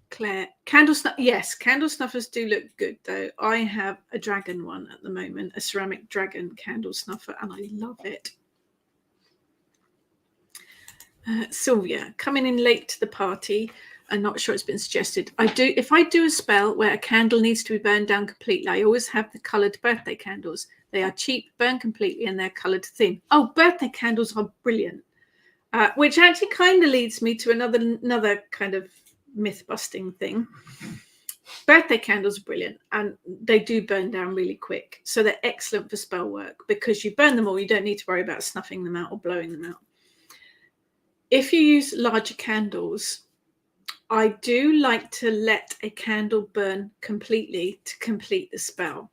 Claire, candle snuff. Yes, candle snuffers do look good, though. I have a dragon one at the moment, a ceramic dragon candle snuffer, and I love it. Sylvia, coming in late to the party. I'm not sure it's been suggested. If I do a spell where a candle needs to be burned down completely, I always have the coloured birthday candles. They are cheap, burn completely, and they're coloured thin. Oh, birthday candles are brilliant. Which actually kind of leads me to another kind of myth busting thing. Birthday candles are brilliant, and they do burn down really quick. So they're excellent for spell work because you burn them all. You don't need to worry about snuffing them out or blowing them out. If you use larger candles, I do like to let a candle burn completely to complete the spell.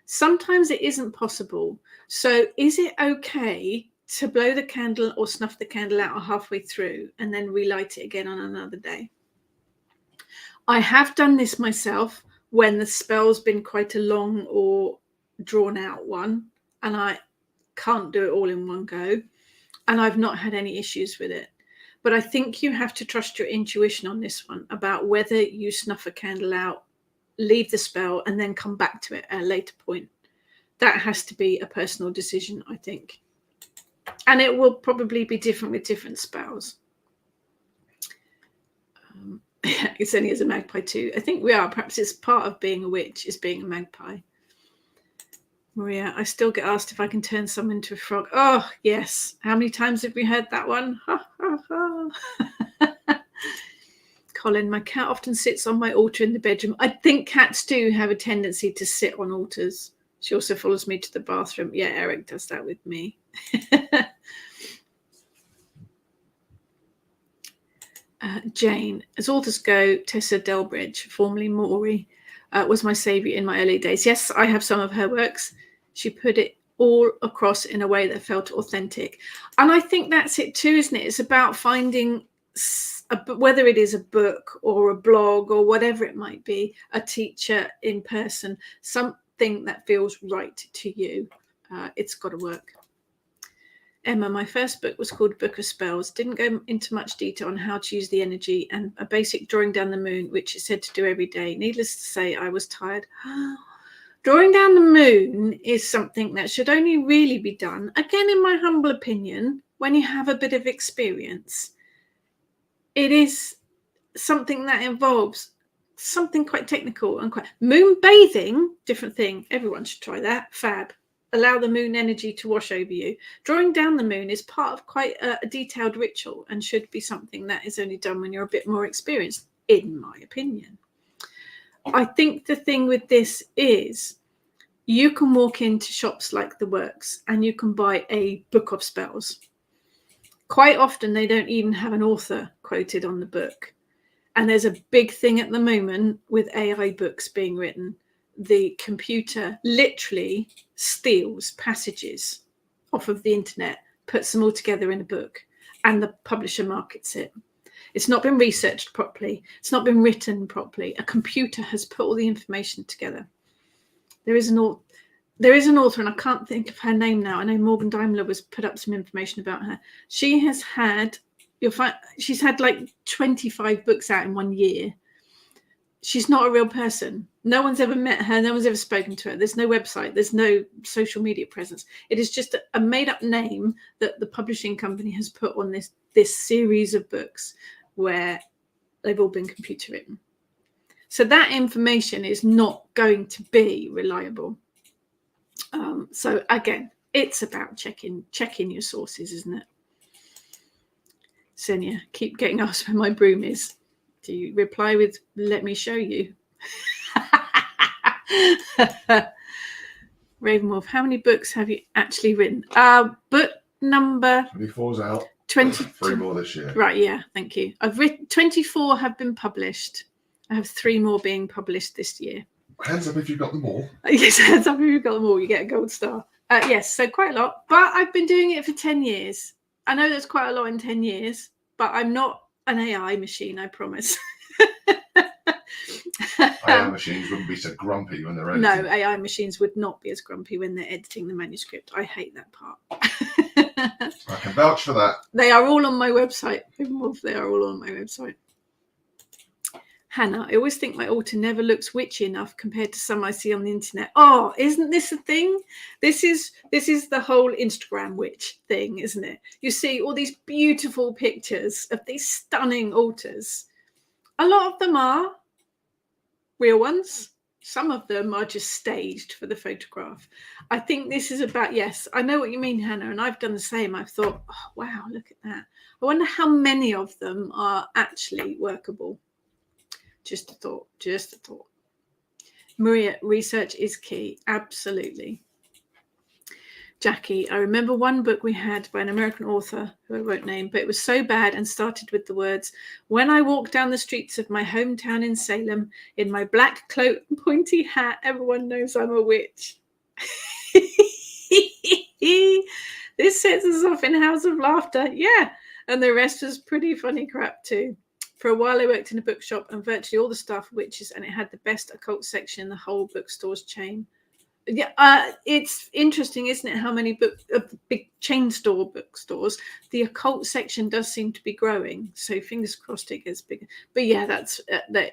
Sometimes it isn't possible. So is it okay to blow the candle or snuff the candle out halfway through and then relight it again on another day? I have done this myself when the spell's been quite a long or drawn out one, and I can't do it all in one go, and I've not had any issues with it. But I think you have to trust your intuition on this one about whether you snuff a candle out, leave the spell, and then come back to it at a later point. That has to be a personal decision, I think. And it will probably be different with different spells. It's only as a magpie too. I think we are. Perhaps it's part of being a witch is being a magpie. Maria, I still get asked if I can turn someone into a frog. Oh, yes. How many times have we heard that one? Ha, ha, ha. Colin, my cat often sits on my altar in the bedroom. I think cats do have a tendency to sit on altars. She also follows me to the bathroom. Yeah, Eric does that with me. Jane, as authors go, Tessa Delbridge, formerly Maury, was my saviour in my early days. Yes, I have some of her works. She put it all across in a way that felt authentic. And I think that's it too, isn't it? It's about finding, whether it is a book or a blog or whatever it might be, a teacher in person, something that feels right to you. It's got to work. Emma, my first book was called Book of Spells. Didn't go into much detail on how to use the energy, and a basic drawing down the moon, which it said to do every day. Needless to say, I was tired. Drawing down the moon is something that should only really be done, again, in my humble opinion, when you have a bit of experience. It is something that involves something quite technical and quite... Moon bathing, different thing. Everyone should try that. Fab. Allow the moon energy to wash over you. Drawing down the moon is part of quite a detailed ritual and should be something that is only done when you're a bit more experienced, in my opinion. I think the thing with this is you can walk into shops like The Works and you can buy a book of spells. Quite often they don't even have an author quoted on the book. And there's a big thing at the moment with AI books being written. The computer literally steals passages off of the internet, puts them all together in a book, and the publisher markets it. It's not been researched properly. It's not been written properly. A computer has put all the information together. There is an author, and I can't think of her name now. I know Morgan Daimler was put up some information about her. She has had, she's had like 25 books out in 1 year. She's not a real person. No one's ever met her. No one's ever spoken to her. There's no website. There's no social media presence. It is just a made-up name that the publishing company has put on this series of books. where they've all been computer written. So that information is not going to be reliable. So again, it's about checking your sources, isn't it? Senia, keep getting asked where my broom is. Do you reply with, let me show you? Ravenwolf, how many books have you actually written? Book number 24's out. 23 more this year. Right, yeah, thank you. I've written 24 have been published. I have 3 more being published this year. Hands up if you've got them all. Yes, hands up if you've got them all. You get a gold star. Yes, so quite a lot. But I've been doing it for 10 years. I know that's quite a lot in 10 years, but I'm not an AI machine, I promise. AI machines wouldn't be so grumpy when they're editing. No, AI machines would not be as grumpy when they're editing the manuscript. I hate that part. I can vouch for that. They are all on my website. They are all on my website. Hannah, I always think my altar never looks witchy enough compared to some I see on the internet. Oh, isn't this a thing? This is the whole Instagram witch thing, isn't it? You see all these beautiful pictures of these stunning altars. A lot of them are real ones. Some of them are just staged for the photograph. I think this is about, yes, I know what you mean, Hannah, and I've done the same. I've thought, oh, wow, look at that. I wonder how many of them are actually workable. Just a thought, just a thought. Maria, research is key. Absolutely. Jackie, I remember one book we had by an American author who I won't name, but it was so bad and started with the words, when I walk down the streets of my hometown in Salem in my black cloak and pointy hat, everyone knows I'm a witch. This sets us off in House of Laughter. Yeah. And the rest was pretty funny crap too. For a while, I worked in a bookshop and virtually all the staff were witches, and it had the best occult section in the whole bookstore's chain. Yeah, it's interesting, isn't it, how many big chain store bookstores, the occult section does seem to be growing. So fingers crossed it gets bigger. But yeah, that's that.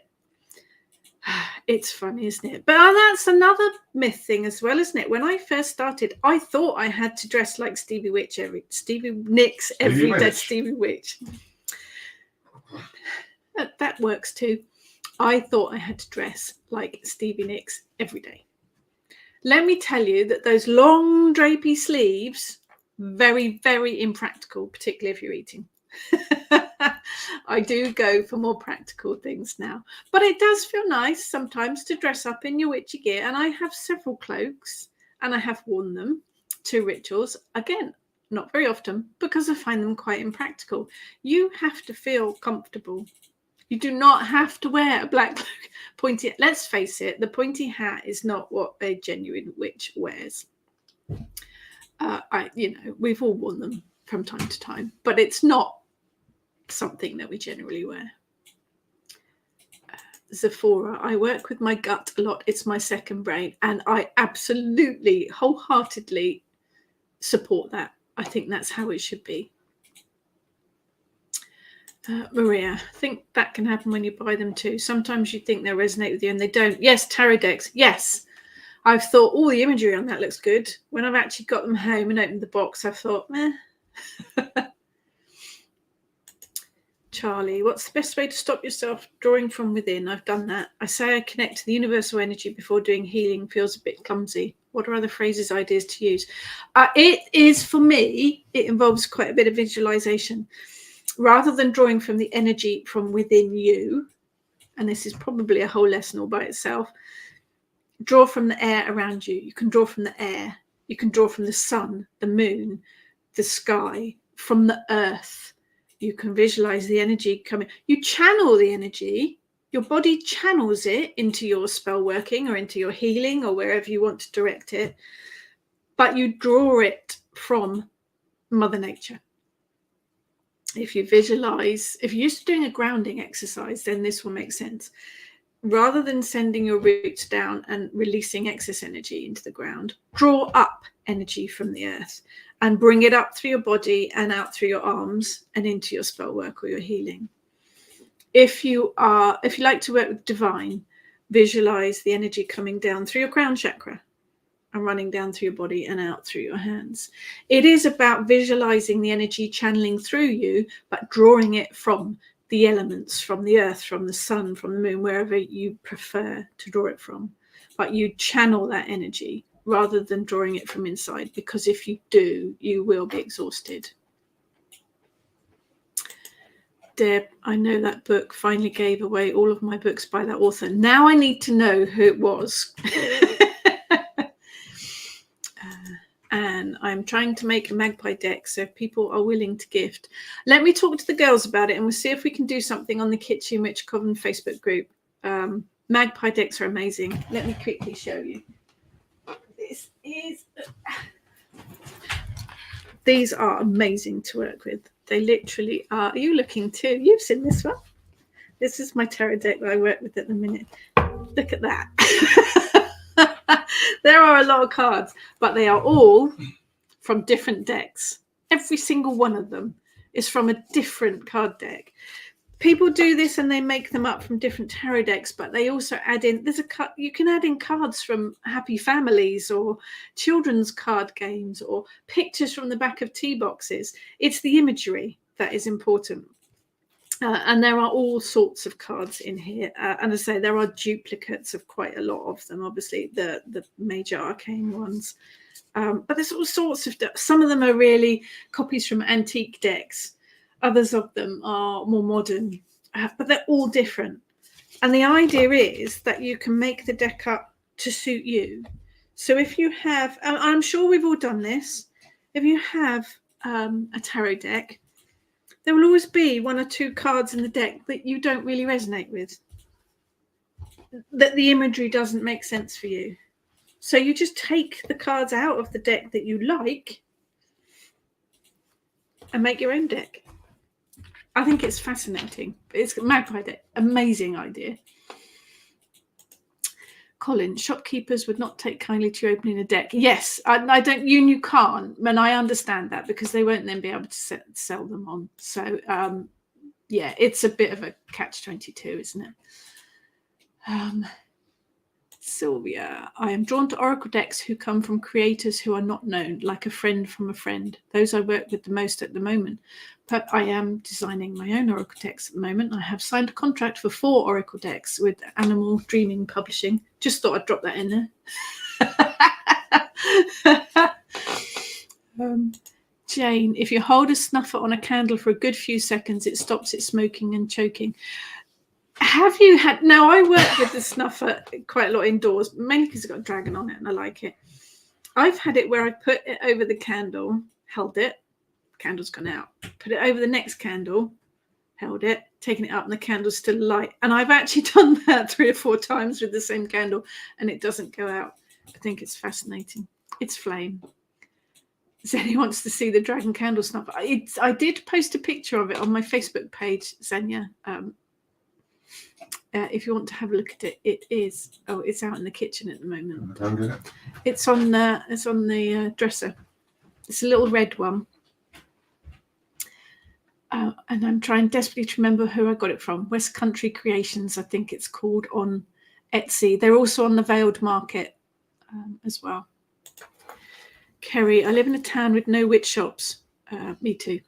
It's funny, isn't it? But that's another myth thing as well, isn't it? When I first started, I thought I had to dress like Stevie Nicks every day. Stevie Witch. That works too. I thought I had to dress like Stevie Nicks every day. Let me tell you that those long drapey sleeves, very, very impractical, particularly if you're eating. I do go for more practical things now. But it does feel nice sometimes to dress up in your witchy gear. And I have several cloaks and I have worn them to rituals. Again, not very often because I find them quite impractical. You have to feel comfortable. You do not have to wear a black pointy. Let's face it, the pointy hat is not what a genuine witch wears. We've all worn them from time to time, but it's not something that we generally wear. Zephora, I work with my gut a lot. It's my second brain, and I absolutely, wholeheartedly support that. I think that's how it should be. Maria, I think that can happen when you buy them too. Sometimes you think they'll resonate with you and they don't. Yes, tarot decks. Yes. I've thought, oh, the imagery on that looks good. When I've actually got them home and opened the box, I've thought, meh. Charlie, what's the best way to stop yourself drawing from within? I've done that. I say I connect to the universal energy before doing healing. Feels a bit clumsy. What are other phrases, ideas to use? It is, for me, it involves quite a bit of visualization. Rather than drawing from the energy from within you, and this is probably a whole lesson all by itself, draw from the air around you. You can draw from the air. You can draw from the sun, the moon, the sky, from the earth. You can visualize the energy coming. You channel the energy. Your body channels it into your spell working or into your healing or wherever you want to direct it. But you draw it from Mother Nature. If you visualize, if you're used to doing a grounding exercise, then this will make sense. Rather than sending your roots down and releasing excess energy into the ground, draw up energy from the earth and bring it up through your body and out through your arms and into your spell work or your healing. If you like to work with divine, visualize the energy coming down through your crown chakra and running down through your body and out through your hands. It is about visualizing the energy channeling through you, but drawing it from the elements from the earth, from the sun, from the moon, wherever you prefer to draw it from. But you channel that energy rather than drawing it from inside, because if you do, you will be exhausted. Deb, I know that book. Finally gave away all of my books by that author. Now I need to know who it was. And I'm trying to make a magpie deck, so if people are willing to gift, let me talk to the girls about it, and we'll see if we can do something on the Kitchen Witch Coven Facebook group. Magpie decks are amazing. Let me quickly show you. These are amazing to work with. They literally are. Are you looking too? You've seen this one. This is my tarot deck that I work with at the minute. Look at that. There are a lot of cards, but they are all from different decks. Every single one of them is from a different card deck. People do this and they make them up from different tarot decks, but they also add in, you can add in cards from happy families or children's card games or pictures from the back of tea boxes. It's the imagery that is important. And there are all sorts of cards in here. And as I say, there are duplicates of quite a lot of them, obviously, the major arcane ones. But there's all sorts of stuff. Some of them are really copies from antique decks. Others of them are more modern, but they're all different. And the idea is that you can make the deck up to suit you. So if you have, and I'm sure we've all done this, if you have a tarot deck, there will always be one or two cards in the deck that you don't really resonate with, that the imagery doesn't make sense for you. So you just take the cards out of the deck that you like and make your own deck. I think it's fascinating. It's a magpie deck. Amazing idea. Colin, shopkeepers would not take kindly to you opening a deck. Yes, I don't. You can't, and I understand that, because they won't then be able to sell them on. So, yeah, it's a bit of a catch-22, isn't it? Sylvia, I am drawn to oracle decks who come from creators who are not known, like a friend from a friend. Those I work with the most at the moment. But I am designing my own oracle decks at the moment. I have signed a contract for 4 oracle decks with Animal Dreaming Publishing. Just thought I'd drop that in there. Jane, if you hold a snuffer on a candle for a good few seconds, it stops it smoking and choking. Have you had... Now, I work with the snuffer quite a lot indoors, mainly because it's got a dragon on it and I like it. I've had it where I put it over the candle, held it, candle's gone out. Put it over the next candle, held it, taken it up, and the candle's still light. And I've actually done that 3 or 4 times with the same candle, and it doesn't go out. I think it's fascinating. It's flame. Xenia wants to see the dragon candle snuffer. I did post a picture of it on my Facebook page, Xenia. If you want to have a look at it, it is. Oh, it's out in the kitchen at the moment. It's on the dresser. It's a little red one. And I'm trying desperately to remember who I got it from. West Country Creations, I think it's called, on Etsy. They're also on the Veiled Market as well. Kerry, I live in a town with no witch shops. Me too.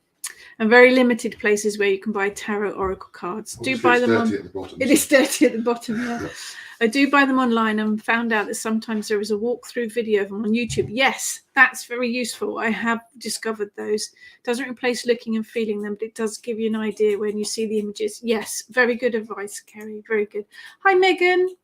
And very limited places where you can buy tarot oracle cards. Do buy them on. It is dirty at the bottom, yeah. Yes. I do buy them online and found out that sometimes there is a walkthrough video of them on YouTube. Yes, that's very useful. I have discovered those. Doesn't replace looking and feeling them, but it does give you an idea when you see the images. Yes, very good advice, Kerry. Very good. Hi, Megan.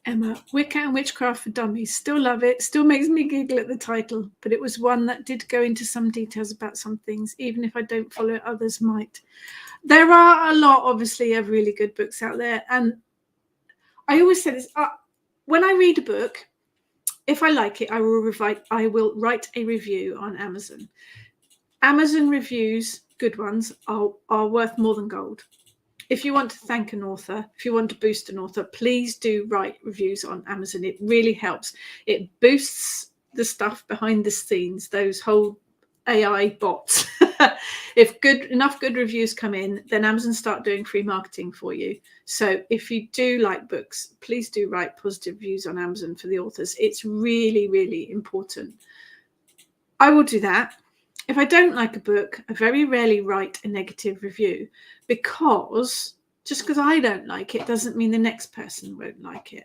Emma, Wicca and Witchcraft for Dummies. Still love it. Still makes me giggle at the title. But it was one that did go into some details about some things. Even if I don't follow it, others might. There are a lot, obviously, of really good books out there. And I always say this. When I read a book, if I like it, I will write a review on Amazon. Amazon reviews, good ones, are worth more than gold. If you want to thank an author, if you want to boost an author, please do write reviews on Amazon. It really helps. It boosts the stuff behind the scenes, those whole AI bots. If enough good reviews come in, then Amazon start doing free marketing for you. So if you do like books, please do write positive reviews on Amazon for the authors. It's really, really important. I will do that. if I don't like a book, I very rarely write a negative review, because just because I don't like it doesn't mean the next person won't like it.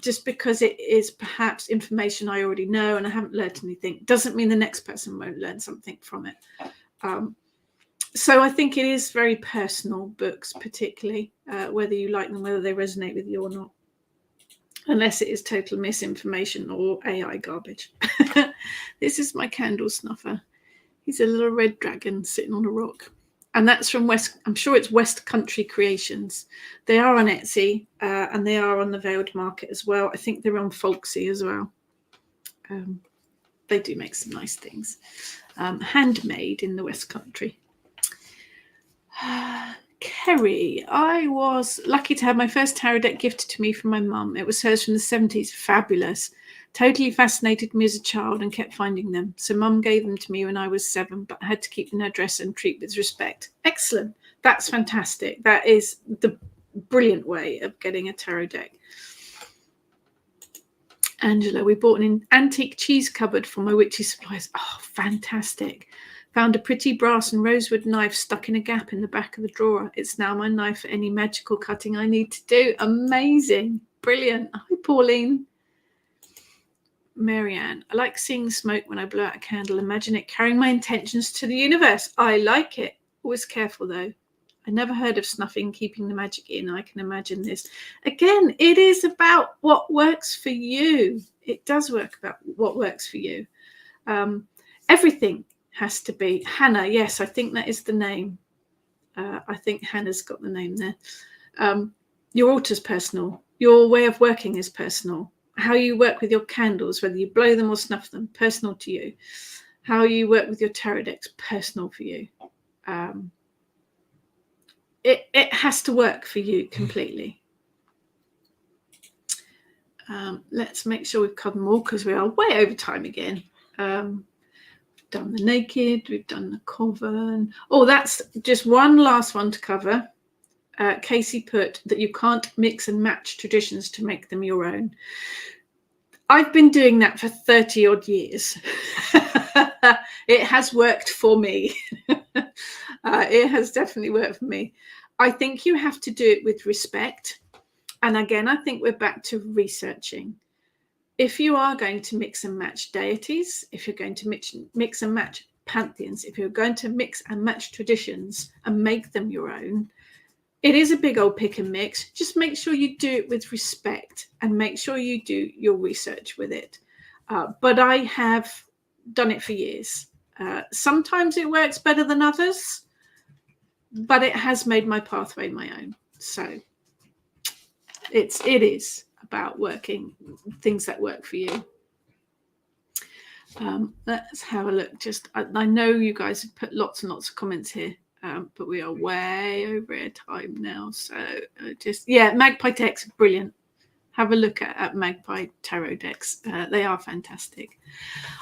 Just because it is perhaps information I already know and I haven't learned anything doesn't mean the next person won't learn something from it. So I think it is very personal, books particularly, whether you like them, whether they resonate with you or not, unless it is total misinformation or AI garbage. This is my candle snuffer. He's a little red dragon sitting on a rock. And that's from West, I'm sure it's West Country Creations. They are on Etsy and they are on the Veiled Market as well. I think they're on Folksy as well. They do make some nice things. Handmade in the West Country. Kerry, I was lucky to have my first tarot deck gifted to me from my mum. It was hers from the 70s. Fabulous. Totally fascinated me as a child and kept finding them. So mum gave them to me when I was 7, but I had to keep them in her dresser and treat with respect. Excellent. That's fantastic. That is the brilliant way of getting a tarot deck. Angela, we bought an antique cheese cupboard for my witchy supplies. Oh, fantastic. Found a pretty brass and rosewood knife stuck in a gap in the back of the drawer. It's now my knife for any magical cutting I need to do. Amazing. Brilliant. Hi, Pauline. Marianne, I like seeing smoke when I blow out a candle. Imagine it carrying my intentions to the universe. I like it. Always careful, though. I never heard of snuffing, keeping the magic in. I can imagine this. Again, it is about what works for you. It does work about what works for you. Everything has to be. Hannah, yes, I think that is the name. I think Hannah's got the name there. Your altar's personal. Your way of working is personal. How you work with your candles, whether you blow them or snuff them, personal to you. How you work with your tarot decks, personal for you. It has to work for you completely. Let's make sure we've covered more because we are way over time again. We've done the naked, we've done the coven. Oh, that's just one last one to cover. Casey put that you can't mix and match traditions to make them your own. I've been doing that for 30 odd years. It has worked for me. It has definitely worked for me. I think you have to do it with respect. And again, I think we're back to researching. If you are going to mix and match deities, if you're going to mix and match pantheons, if you're going to mix and match traditions and make them your own, it is a big old pick and mix. Just make sure you do it with respect and make sure you do your research with it. But I have done it for years. Sometimes it works better than others, but it has made my pathway my own. So it is about working things that work for you. Let's have a look. Just I know you guys have put lots and lots of comments here. But we are way over our time now. So Magpie decks, brilliant. Have a look at Magpie tarot decks. They are fantastic.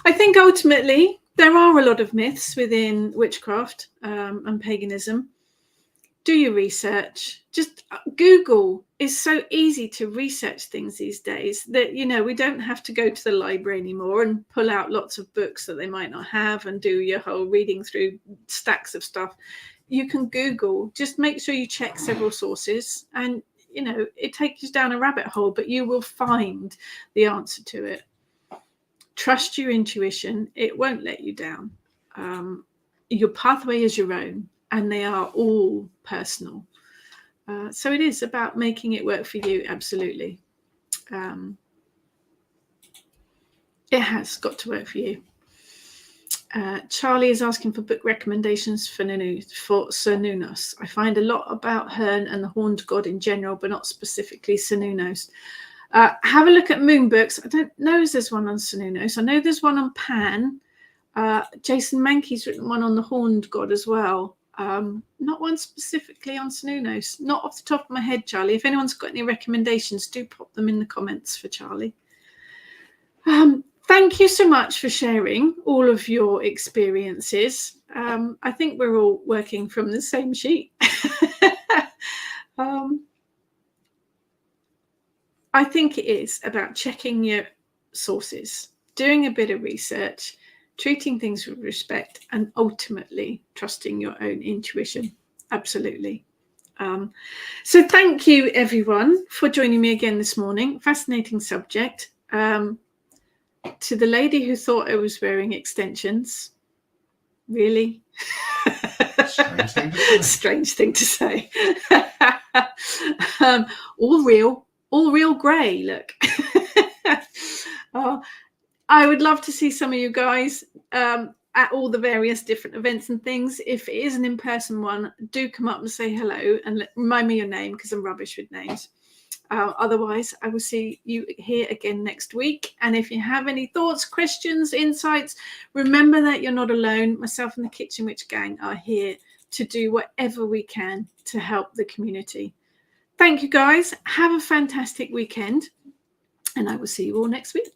I think ultimately there are a lot of myths within witchcraft and paganism. Do your research. Just Google is so easy to research things these days that, we don't have to go to the library anymore and pull out lots of books that they might not have and do your whole reading through stacks of stuff. You can Google. Just make sure you check several sources and, it takes you down a rabbit hole, but you will find the answer to it. Trust your intuition. It won't let you down. Your pathway is your own. And they are all personal. So it is about making it work for you, absolutely. It has got to work for you. Charlie is asking for book recommendations for Cernunnos. I find a lot about Herne and the Horned God in general, but not specifically Cernunnos. Have a look at Moon books. I don't know if there's one on Cernunnos. I know there's one on Pan. Jason Mankey's written one on the Horned God as well. Not one specifically on Cernunnos. Not off the top of my head, Charlie. If anyone's got any recommendations, do pop them in the comments for Charlie. Thank you so much for sharing all of your experiences. I think we're all working from the same sheet. I think it is about checking your sources, doing a bit of research, treating things with respect, and ultimately trusting your own intuition. Absolutely. So thank you, everyone, for joining me again this morning. Fascinating subject. To the lady who thought I was wearing extensions, really? Strange thing to say. Strange thing to say. All real grey, look. I would love to see some of you guys at all the various different events and things. If it is an in-person one, do come up and say hello and remind me your name, because I'm rubbish with names. Otherwise, I will see you here again next week. And if you have any thoughts, questions, insights, remember that you're not alone. Myself and the Kitchen Witch gang are here to do whatever we can to help the community. Thank you, guys. Have a fantastic weekend. And I will see you all next week.